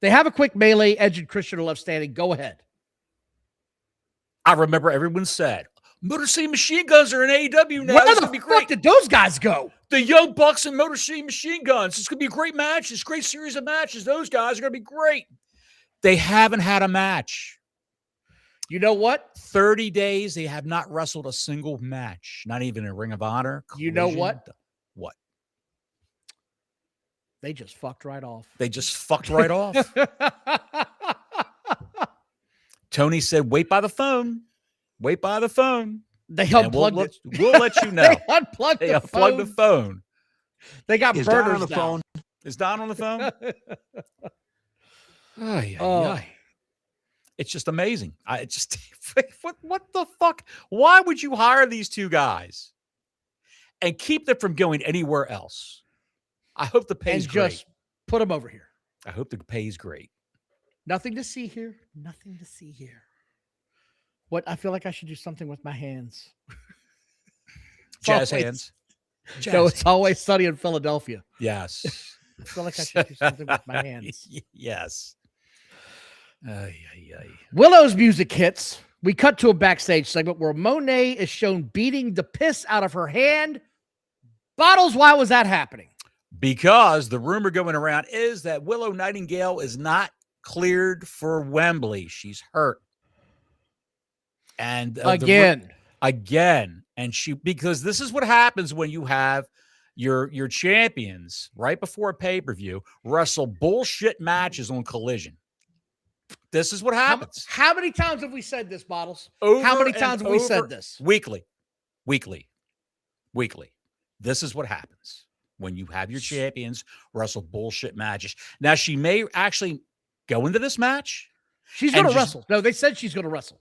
They have a quick melee. Edge and Christian are left standing. Go ahead. I remember everyone said, Motor City Machine Guns are in AEW now. Where the fuck did those guys go? The Young Bucks and Motor City Machine Guns. It's going to be a great match. It's a great series of matches. Those guys are going to be great. They haven't had a match. You know what? 30 days, they have not wrestled a single match. Not even a Ring of Honor. You know what? What? They just fucked right off. They just fucked right off. Tony said, wait by the phone. Wait by the phone. They unplugged it. We'll let you know. They unplugged the phone. They got Is burners Don on the now. phone? Is Don on the phone? It's just amazing. What the fuck? Why would you hire these two guys and keep them from going anywhere else? I hope the pay's and great. just put them over here. I hope the pay's great. Nothing to see here. Nothing to see here. What? I feel like I should do something with my hands. Jazz hands. No, it's always sunny in Philadelphia. Yes. I feel like I should do something with my hands. Yes. Willow's music hits. We cut to a backstage segment where Monet is shown beating the piss out of her hand. Bottles, why was that happening? Because the rumor going around is that Willow Nightingale is not cleared for Wembley. She's hurt. And again. And because this is what happens when you have your champions right before a pay-per-view wrestle bullshit matches on Collision. This is what happens. How many times have we said this, Bottles? Over how many times have we said this? Weekly. This is what happens when you have your champions wrestle bullshit matches. Now, she may actually go into this match. She's going to wrestle. No, they said she's going to wrestle.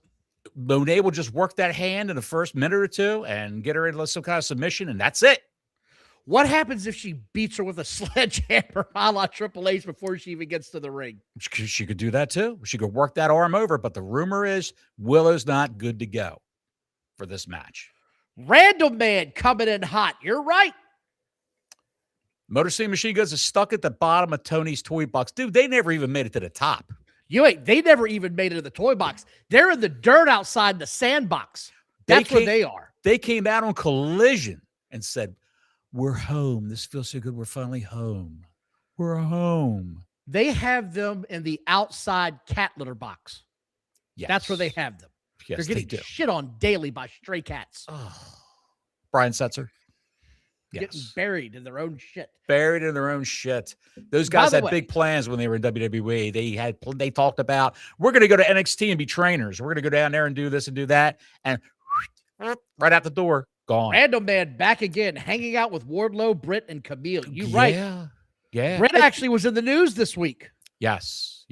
Monet will just work that hand in the first minute or two and get her into some kind of submission, and that's it. What happens if she beats her with a sledgehammer a la Triple H before she even gets to the ring? She could do that too. She could work that arm over, but the rumor is Willow's not good to go for this match. Random Man coming in hot. You're right. Motor City Machine Guns is stuck at the bottom of Tony's toy box. Dude, they never even made it to the top. They never even made it to the toy box. They're in the dirt outside the sandbox. That's where they are. They came out on Collision and said, we're home. This feels so good. We're finally home. We're home. They have them in the outside cat litter box. Yes. That's where they have them. Yes, They're getting shit on daily by stray cats. Oh. Brian Setzer. Yes. Getting buried in their own shit. Buried in their own shit. Those guys had big plans when they were in WWE. They talked about, we're going to go to NXT and be trainers. We're going to go down there and do this and do that. And right out the door, gone. Random Man back again, hanging out with Wardlow, Britt, and Camille. Right. Yeah. Britt actually was in the news this week. Yes.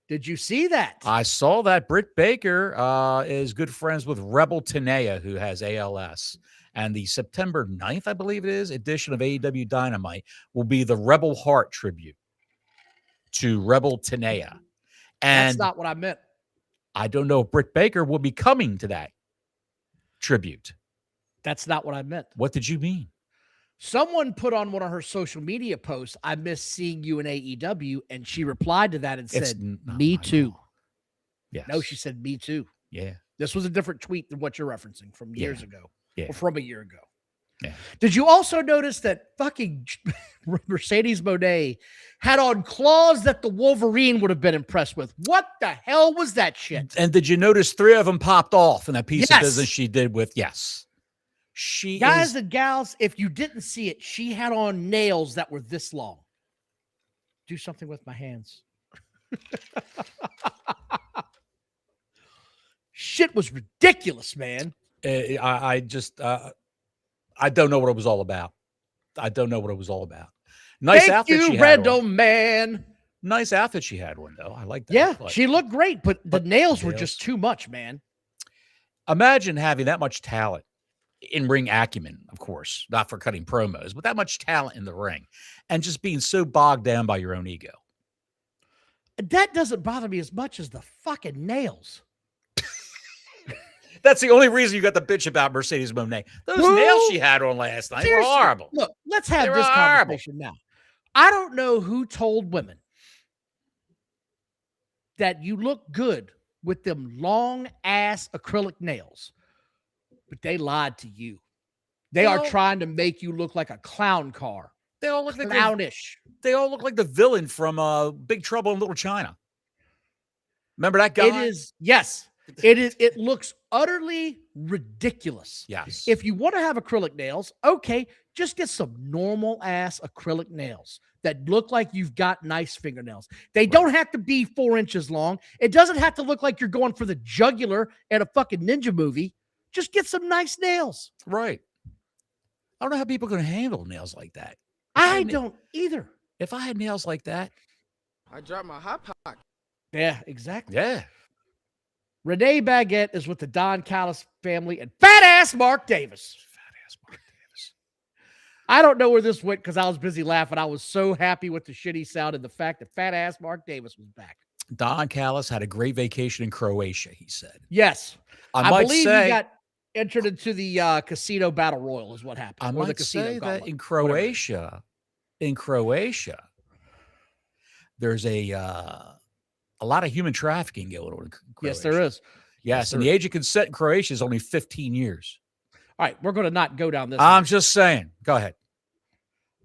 Did you see that? I saw that. Britt Baker is good friends with Rebel Tanea, who has ALS. And the September 9th, I believe it is, edition of AEW Dynamite will be the Rebel Heart tribute to Rebel Tanea. And that's not what I meant. I don't know if Britt Baker will be coming to that tribute. That's not what I meant. What did you mean? Someone put on one of her social media posts, I miss seeing you in AEW, and she replied to that and said, me too. Yes. No, she said, me too. Yeah. This was a different tweet than what you're referencing from years ago. Yeah. Or from a year ago. Yeah. Did you also notice that fucking Mercedes Moné had on claws that the Wolverine would have been impressed with? What the hell was that shit? And did you notice 3 of them popped off in that piece of business she did with? Yes. Guys and gals, if you didn't see it, she had on nails that were this long. Do something with my hands. Shit was ridiculous, man. I don't know what it was all about. Nice outfit she had. Randall Man. Nice outfit she had one, though. I like that. Yeah, she looked great, but the nails were just too much, man. Imagine having that much talent in ring acumen, of course, not for cutting promos, but that much talent in the ring and just being so bogged down by your own ego. That doesn't bother me as much as the fucking nails. That's the only reason you got the bitch about Mercedes Moné. Those nails she had on last night were horrible. Look, let's have this conversation now. I don't know who told women that you look good with them long ass acrylic nails, but they lied to you. They are trying to make you look like a clown car. They all look like clownish. They all look like the villain from Big Trouble in Little China. Remember that guy? It is, yes. It looks utterly ridiculous. Yes. If you want to have acrylic nails, okay, just get some normal ass acrylic nails that look like you've got nice fingernails. They don't have to be 4 inches long. It doesn't have to look like you're going for the jugular at a fucking ninja movie. Just get some nice nails. Right. I don't know how people are going to handle nails like that. I don't either. If I had nails like that, I dropped my hot pocket. Yeah, exactly. Yeah. Renee Baguette is with the Don Callis family and fat ass Mark Davis. I don't know where this went because I was busy laughing. I was so happy with the shitty sound and the fact that fat ass Mark Davis was back. Don Callis had a great vacation in Croatia, he said. Yes. I believe he got entered into the casino battle royal is what happened. I might say that in Croatia, there's a lot of human trafficking going on in Croatia. Yes, there is. Yes, and the age of consent in Croatia is only 15 years. All right, we're going to not go down this. I'm just saying. Go ahead.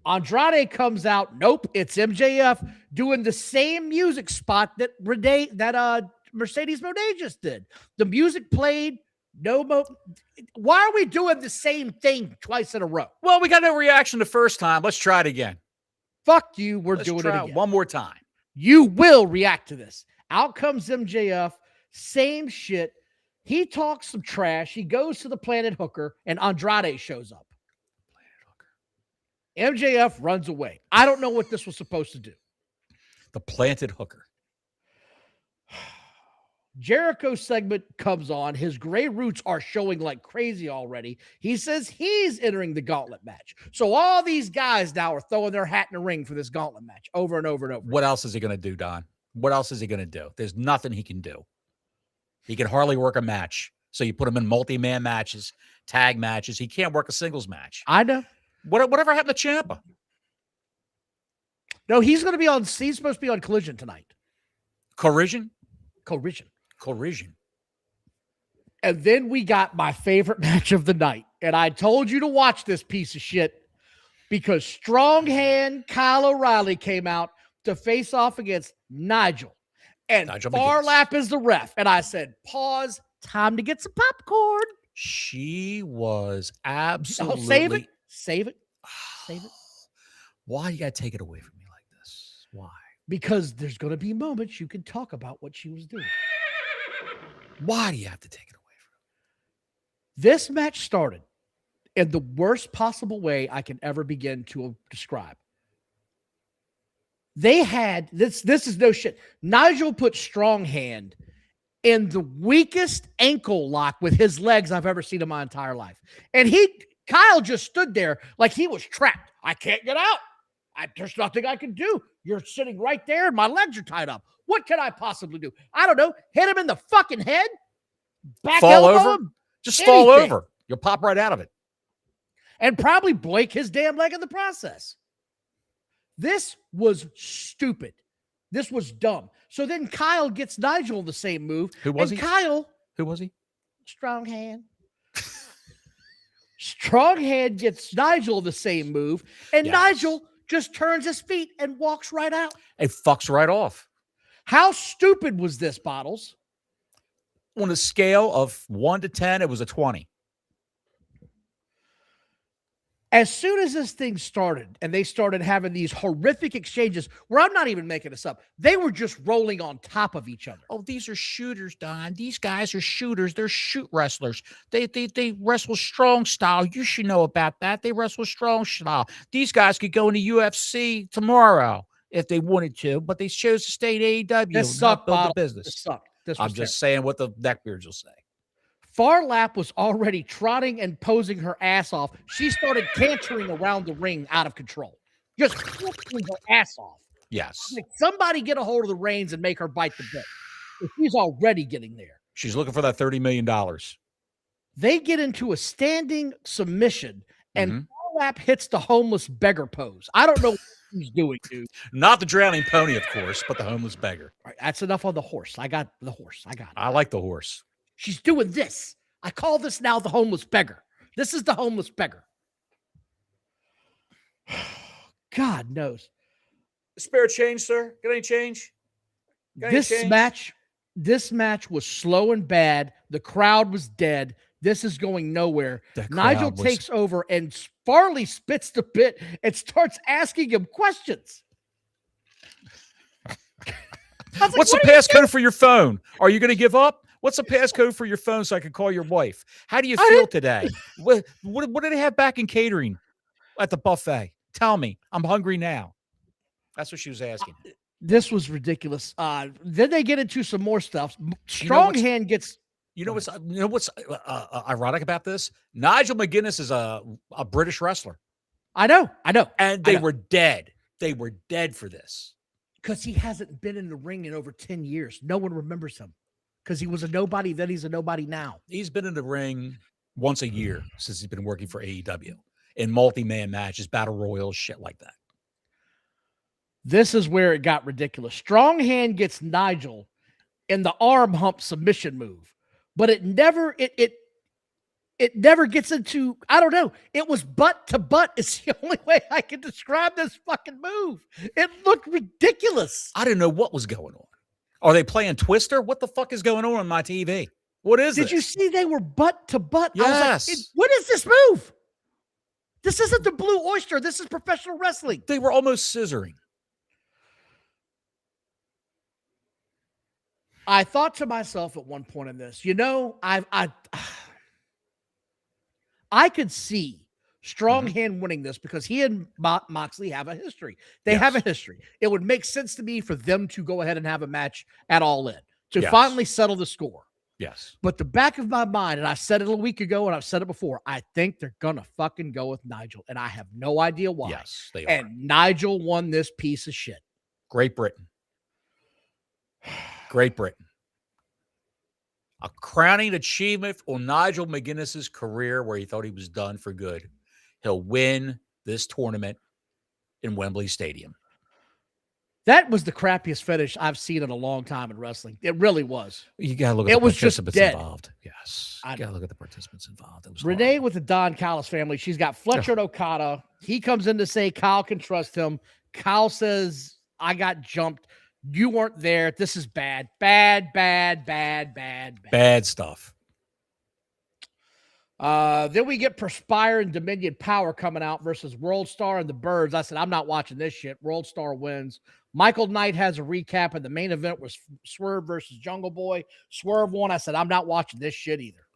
Andrade comes out. Nope, it's MJF doing the same music spot that Mercedes Moné just did. The music played. Why are we doing the same thing twice in a row? Well, we got no reaction the first time. Let's try it again. Fuck you. Let's doing it again. One more time. You will react to this. Out comes MJF. Same shit. He talks some trash. He goes to the Planet Hooker, and Andrade shows up. MJF runs away. I don't know what this was supposed to do. The Planted Hooker. Jericho's segment comes on. His gray roots are showing like crazy already. He says he's entering the gauntlet match. So all these guys now are throwing their hat in the ring for this gauntlet match over and over and over. What else is he going to do, Don? What else is he going to do? There's nothing he can do. He can hardly work a match. So you put him in multi-man matches, tag matches. He can't work a singles match. I know. Whatever happened to Ciampa? No, he's going to be on. He's supposed to be on Collision tonight. Collision. And then we got my favorite match of the night. And I told you to watch this piece of shit because Strong Hand Kyle O'Reilly came out to face off against Nigel. And Farlap is the ref. And I said, pause, time to get some popcorn. She was absolutely. Oh, save it. Why you got to take it away from me like this? Why? Because there's going to be moments you can talk about what she was doing. Why do you have to take it away from me? This match started in the worst possible way I can ever begin to describe. They had this is no shit. Nigel put Strong Hand in the weakest ankle lock with his legs I've ever seen in my entire life. And Kyle just stood there like he was trapped. I can't get out. There's nothing I can do. You're sitting right there and my legs are tied up. What can I possibly do? I don't know. Hit him in the fucking head. Fall over. Just fall over. You'll pop right out of it. And probably break his damn leg in the process. This was stupid. This was dumb. So then Kyle gets Nigel the same move. Who was he? Who was he? Strong Hand. Strong Hand gets Nigel the same move. And Nigel just turns his feet and walks right out. It fucks right off. How stupid was this, Bottles? On a scale of 1 to 10, it was a 20. As soon as this thing started and they started having these horrific exchanges where I'm not even making this up, they were just rolling on top of each other. Oh, these are shooters, Don. These guys are shooters. They're shoot wrestlers. They wrestle strong style. You should know about that. They wrestle strong style. These guys could go into UFC tomorrow if they wanted to, but they chose to stay in AEW. This sucked, build the business. This sucked. I'm just saying what the neckbeards will say. Farlap was already trotting and posing her ass off. She started cantering around the ring out of control. Just flipping her ass off. Yes. Like somebody get a hold of the reins and make her bite the bit. She's already getting there. She's looking for that $30 million. They get into a standing submission, and Farlap hits the homeless beggar pose. I don't know what he's doing, dude. Not the drowning pony, of course, but the homeless beggar. All right, that's enough on the horse. I got the horse. I got it. I like the horse. She's doing this. I call this now the homeless beggar. This is the homeless beggar. God knows. Spare change, sir? Got any change? This match was slow and bad. The crowd was dead. This is going nowhere. Nigel takes over and Farley spits the bit and starts asking him questions. What's the passcode for your phone? Are you going to give up? What's the passcode for your phone so I can call your wife? How do you feel today? What did they have back in catering at the buffet? Tell me. I'm hungry now. That's what she was asking. This was ridiculous. Then they get into some more stuff. Strong Hand gets... You know what's ironic about this? Nigel McGuinness is a British wrestler. I know. And they were dead. They were dead for this. Because he hasn't been in the ring in over 10 years. No one remembers him. Because he was a nobody, then he's a nobody now. He's been in the ring once a year since he's been working for AEW in multi-man matches, battle royals, shit like that. This is where it got ridiculous. Strong Hand gets Nigel in the arm hump submission move, but it never gets into, I don't know. It was butt to butt. It's the only way I can describe this fucking move. It looked ridiculous. I didn't know what was going on. Are they playing Twister? What the fuck is going on my TV? What is this? Did you see they were butt to butt? Yes. I was like, what is this move? This isn't the Blue Oyster. This is professional wrestling. They were almost scissoring. I thought to myself at one point in this, I could see Strong Hand winning this because he and Moxley have a history. They have a history. It would make sense to me for them to go ahead and have a match at All In to finally settle the score. Yes. But the back of my mind, and I said it a week ago and I've said it before, I think they're going to fucking go with Nigel. And I have no idea why. Yes, they are. And Nigel won this piece of shit. Great Britain. Great Britain. A crowning achievement on Nigel McGuinness's career where he thought he was done for good. He'll win this tournament in Wembley Stadium. That was the crappiest finish I've seen in a long time in wrestling. It really was. You got to look at It the was just participants dead. involved. Yes. You got to look at the participants involved. It was Renee horrible. with the Don Callis family. She's got Fletcher and Okada. He comes in to say Kyle can trust him. Kyle says, I got jumped. You weren't there. This is bad. Bad Stuff. Then we get Perspire and Dominion Power coming out versus World Star and the Birds. I said, I'm not watching this shit. World Star wins. Michael Knight has a recap, and the main event was Swerve versus Jungle Boy. Swerve won. I said, I'm not watching this shit either.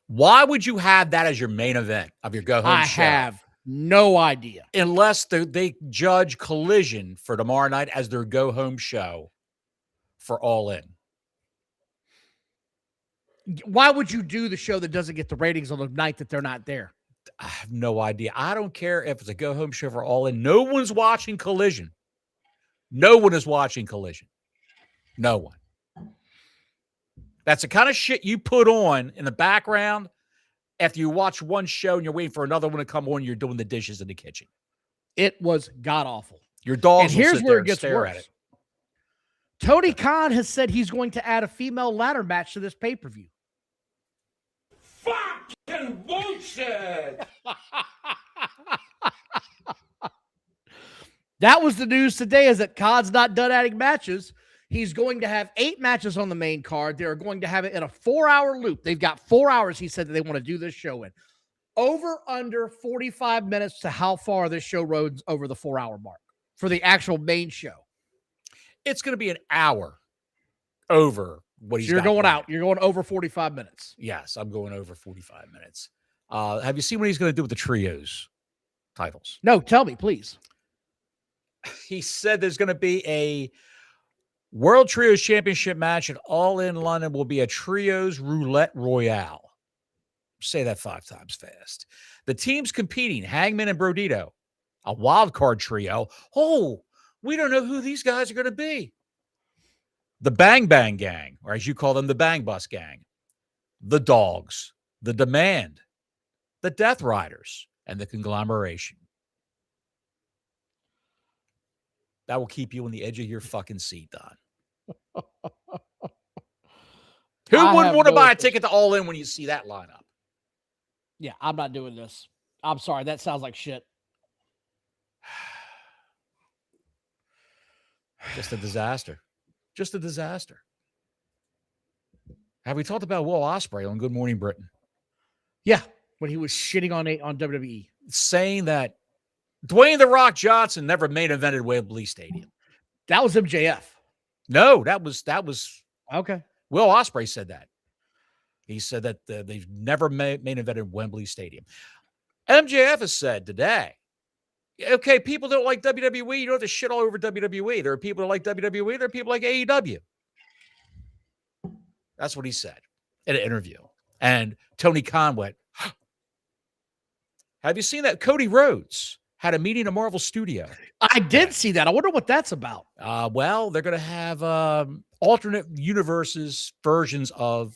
Why would you have that as your main event of your go-home show? I have no idea. Unless they judge Collision for tomorrow night as their go-home show for All In. Why would you do the show that doesn't get the ratings on the night that they're not there? I have no idea. I don't care if it's a go-home show for All In. No one's watching Collision. No one is watching Collision. No one. That's the kind of shit you put on in the background after you watch one show and you're waiting for another one to come on. You're doing the dishes in the kitchen. It was god-awful. Your dogs and will here's sit where there it gets and stare worse. at it. Tony Khan has said he's going to add a female ladder match to this pay-per-view. Fucking bullshit! That was the news today, is that Khan's not done adding matches. He's going to have 8 matches on the main card. They're going to have it in a 4-hour loop. They've got 4 hours, he said, that they want to do this show in. Over under 45 minutes to how far this show runs over the 4-hour mark for the actual main show. It's going to be an hour over what he's So you're got going planned. out. You're going over 45 minutes. Yes, I'm going over 45 minutes. Have you seen what he's going to do with the trios titles? No, tell me, please. He said there's going to be a World Trios Championship match, and All In London will be a Trios Roulette Royale. Say that 5 times fast. The teams competing, Hangman and Brodito, a wild card trio. Oh, we don't know who these guys are going to be. The Bang Bang Gang, or as you call them, the Bang Bus Gang, the Dogs, the Demand, the Death Riders, and the Conglomeration. That will keep you on the edge of your fucking seat, Don. Who wouldn't want to buy a ticket to All In when you see that lineup? Yeah, I'm not doing this. I'm sorry. That sounds like shit. Just a disaster. Just a disaster. Have we talked about Will Ospreay on Good Morning Britain? Yeah, when he was shitting on WWE. Saying that Dwayne The Rock Johnson never main evented Wembley Stadium. That was MJF. No, that was Okay. Will Ospreay said that. He said that they've never main evented Wembley Stadium. MJF has said today, okay, people don't like WWE. You don't have to shit all over WWE. There are people that like WWE. There are people like AEW. That's what he said in an interview. And Tony Khan went, huh. Have you seen that? Cody Rhodes had a meeting at Marvel Studio. I did see that. I wonder what that's about. Well, they're going to have alternate universes versions of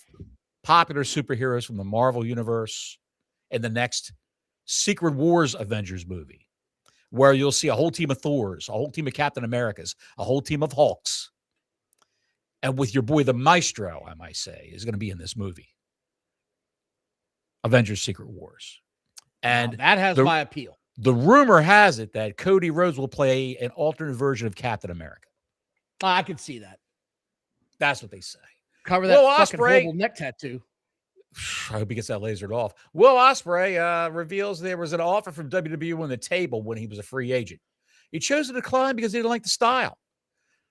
popular superheroes from the Marvel universe in the next Secret Wars Avengers movie, where you'll see a whole team of Thors, a whole team of Captain Americas, a whole team of Hulks. And with your boy, the Maestro, I might say, is going to be in this movie. Avengers Secret Wars. And that has my appeal. The rumor has it that Cody Rhodes will play an alternate version of Captain America. I can see that. That's what they say. Cover that fucking horrible neck tattoo. I hope he gets that lasered off. Will Ospreay reveals there was an offer from WWE on the table when he was a free agent. He chose to decline because he didn't like the style.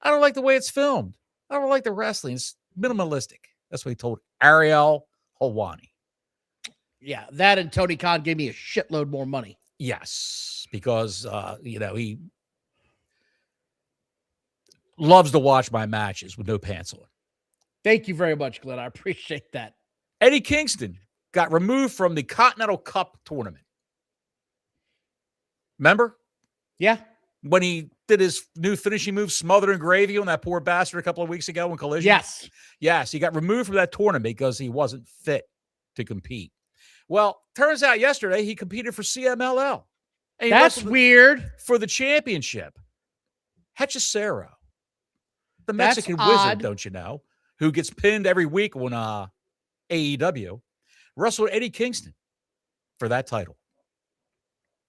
I don't like the way it's filmed. I don't like the wrestling. It's minimalistic. That's what he told Ariel Helwani. Yeah, that and Tony Khan gave me a shitload more money. Yes, because, he loves to watch my matches with no pants on. Thank you very much, Glenn. I appreciate that. Eddie Kingston got removed from the Continental Cup tournament. Remember? Yeah. When he did his new finishing move, smothered in gravy on that poor bastard a couple of weeks ago in Collision? Yes. Yes, he got removed from that tournament because he wasn't fit to compete. Well, turns out yesterday he competed for CMLL. And That's weird. For the championship. Hechicero, the That's Mexican odd. wizard, don't you know, who gets pinned every week on AEW, wrestled Eddie Kingston for that title.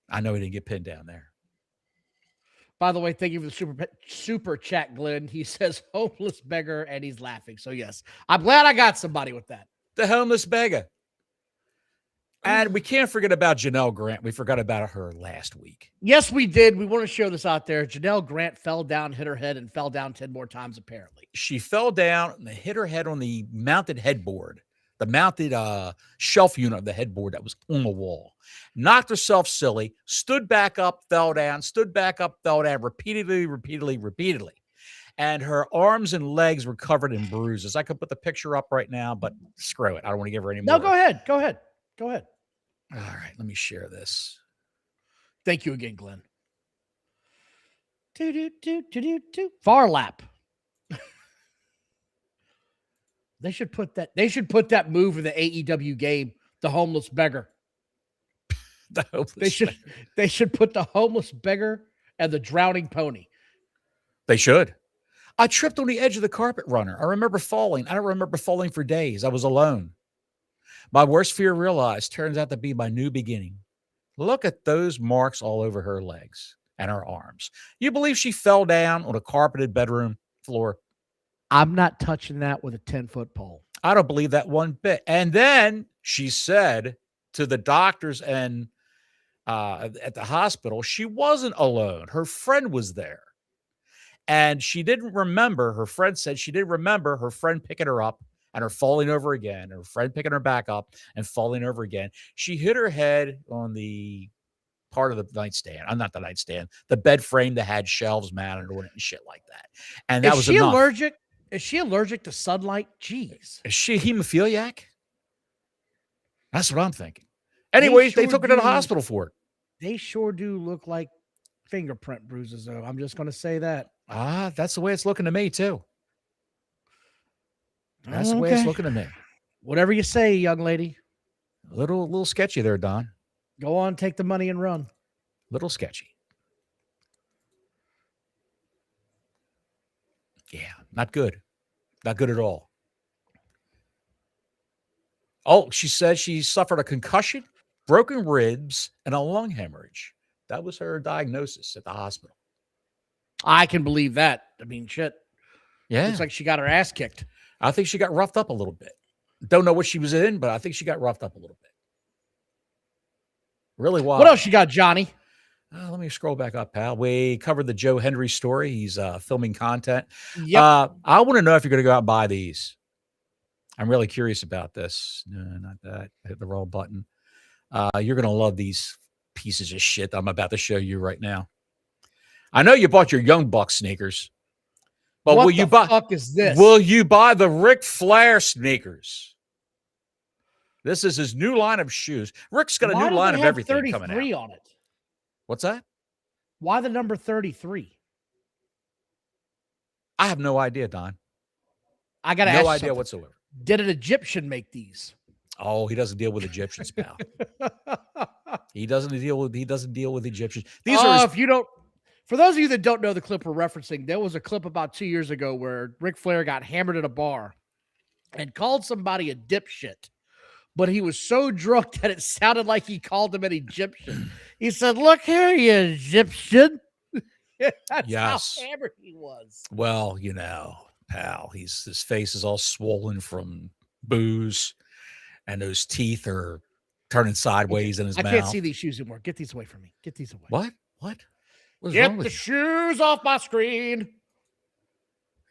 I know he didn't get pinned down there. By the way, thank you for the super chat, Glenn. He says homeless beggar, and he's laughing. So yes, I'm glad I got somebody with that. The homeless beggar. And we can't forget about Janelle Grant. We forgot about her last week. Yes, we did. We want to show this out there. Janelle Grant fell down, hit her head, and fell down 10 more times, apparently. She fell down and hit her head on the mounted headboard, the mounted shelf unit of the headboard that was on the wall. Knocked herself silly, stood back up, fell down, stood back up, fell down, repeatedly. And her arms and legs were covered in bruises. I could put the picture up right now, but screw it. I don't want to give her any more. No, go ahead. Go ahead. Go ahead. All right, let me share this. Thank you again, Glenn. Far lap. They should put that move in the AEW game, the homeless beggar. They should put the homeless beggar and the drowning pony. They should. I tripped on the edge of the carpet runner. I remember falling. I don't remember falling for days. I was alone. My worst fear realized turns out to be my new beginning. Look at those marks all over her legs and her arms. You believe she fell down on a carpeted bedroom floor? I'm not touching that with a 10-foot pole. I don't believe that one bit. And then she said to the doctors and at the hospital, she wasn't alone. Her friend was there. And she didn't remember, her friend said she didn't remember her friend picking her up and her falling over again, her friend picking her back up and falling over again. She hit her head on the part of the nightstand. I'm not the nightstand, the bed frame that had shelves mounted on it and shit like that. And that was enough. Allergic? Is she allergic to sunlight? Jeez. Is she a hemophiliac? That's what I'm thinking. Anyways, they took her to the hospital for it. They sure do look like fingerprint bruises, though. I'm just going to say that. That's the way it's looking to me, too. That's the way it's looking to me. Whatever you say, young lady. A little sketchy there, Don. Go on, take the money and run. Little sketchy. Yeah, not good. Not good at all. Oh, she said she suffered a concussion, broken ribs, and a lung hemorrhage. That was her diagnosis at the hospital. I can believe that. I mean, shit. Yeah. Looks like she got her ass kicked. I think she got roughed up a little bit. Don't know what she was in, but I think she got roughed up a little bit. Really wild. What else you got, Johnny? Let me scroll back up, pal. We covered the Joe Hendry story. He's filming content. Yep. I want to know if you're going to go out and buy these. I'm really curious about this. No, not that. I hit the wrong button. You're going to love these pieces of shit that I'm about to show you right now. I know you bought your Young Bucks sneakers. But what will you buy? Fuck is this? Will you buy the Ric Flair sneakers? This is his new line of shoes. Rick's got a new line of everything coming out. 33 on it. What's that? Why the number 33? I have no idea, Don. I got to ask you no idea something. whatsoever. Did an Egyptian make these? Oh, he doesn't deal with Egyptians, pal. He doesn't deal with Egyptians. These are if you don't. For those of you that don't know the clip we're referencing, there was a clip about 2 years ago where Ric Flair got hammered at a bar and called somebody a dipshit. But he was so drunk that it sounded like he called him an Egyptian. He said, "Look here, you Egyptian." That's yes. how hammered he was. Well, pal, his face is all swollen from booze, and those teeth are turning sideways in his mouth. I can't see these shoes anymore. Get these away from me. Get these away. What? What's Get wrong with the shoes off my screen.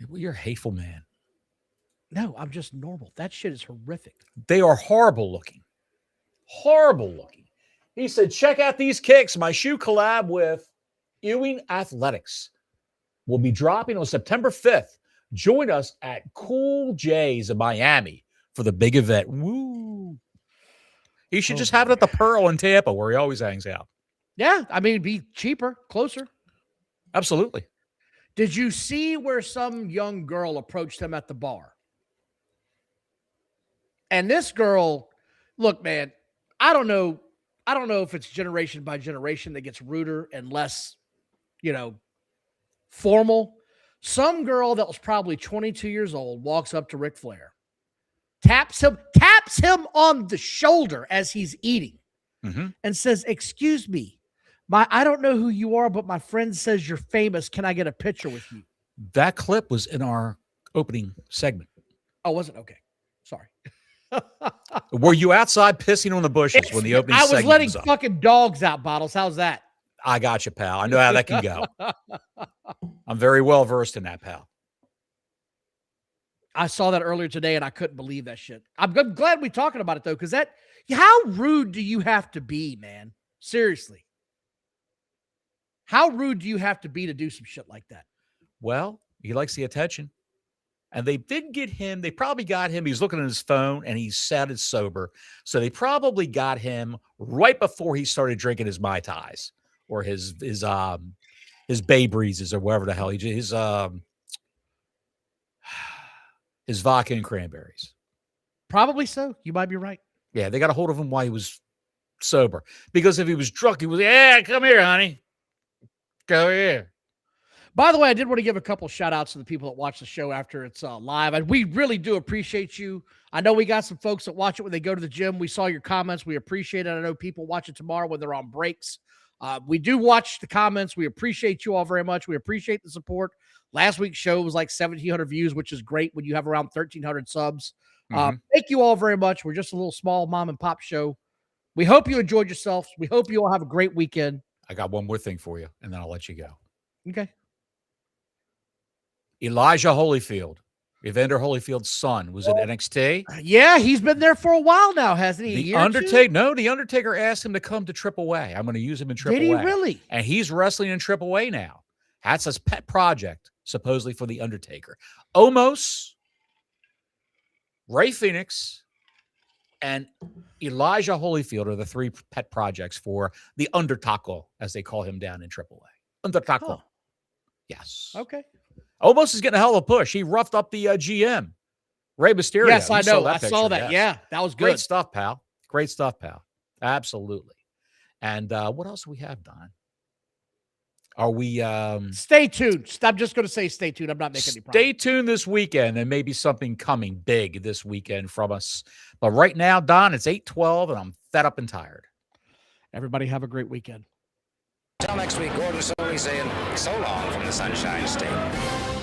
you? You're a hateful man. No, I'm just normal. That shit is horrific. They are horrible looking. Horrible looking. He said, check out these kicks. My shoe collab with Ewing Athletics will be dropping on September 5th. Join us at Cool J's in Miami for the big event. Woo. He should just have it at the Pearl in Tampa where he always hangs out. Yeah, I mean, it'd be cheaper, closer. Absolutely. Did you see where some young girl approached him at the bar? And this girl, look, man, I don't know if it's generation by generation that gets ruder and less, formal. Some girl that was probably 22 years old walks up to Ric Flair, taps him on the shoulder as he's eating, and says, "Excuse me, I don't know who you are, but my friend says you're famous. Can I get a picture with you?" That clip was in our opening segment. Oh, was it? Okay. Sorry. Were you outside pissing on the bushes when the opening segment I was letting was up? fucking dogs out, Bottles. How's that? I got you, pal. I know how that can go. I'm very well versed in that, pal. I saw that earlier today, and I couldn't believe that shit. I'm glad we're talking about it, though, because how rude do you have to be, man? Seriously. How rude do you have to be to do some shit like that? Well, he likes the attention. And they did get him. They probably got him. He was looking at his phone, and he sounded sober. So they probably got him right before he started drinking his Mai Tais or his Bay Breezes or whatever the hell his vodka and cranberries. Probably so. You might be right. Yeah, they got a hold of him while he was sober. Because if he was drunk, he was, "Yeah, come here, honey. Go here." By the way, I did want to give a couple shout outs to the people that watch the show after it's live. And we really do appreciate you. I know we got some folks that watch it when they go to the gym. We saw your comments. We appreciate it. I know people watch it tomorrow when they're on breaks. We do watch the comments. We appreciate you all very much. We appreciate the support. Last week's show was like 1,700 views, which is great when you have around 1,300 subs. Thank you all very much. We're just a little small mom and pop show. We hope you enjoyed yourselves. We hope you all have a great weekend. I got one more thing for you, and then I'll let you go. Okay. Elijah Holyfield, Evander Holyfield's son, was at NXT. Yeah, he's been there for a while now, hasn't he? The Undertaker asked him to come to Triple A. I'm going to use him in Triple A. Did he really? And he's wrestling in Triple A now. That's his pet project, supposedly, for the Undertaker. Omos, Ray Phoenix, and Elijah Holyfield are the three pet projects for the Undertaker, as they call him down in Triple A. Undertaker. Huh. Yes. Okay. Omos is getting a hell of a push. He roughed up the GM, Ray Mysterio. Yes, I know. I saw that. Yes. Yeah, that was good. Great stuff, pal. Great stuff, pal. Absolutely. And what else do we have, Don? Are we stay tuned. I'm just going to say stay tuned. I'm not making any promises. Stay tuned this weekend. There may be something coming big this weekend from us. But right now, Don, it's 8:12 and I'm fed up and tired. Everybody have a great weekend. Until next week, Gordon Soley saying so long from the Sunshine State.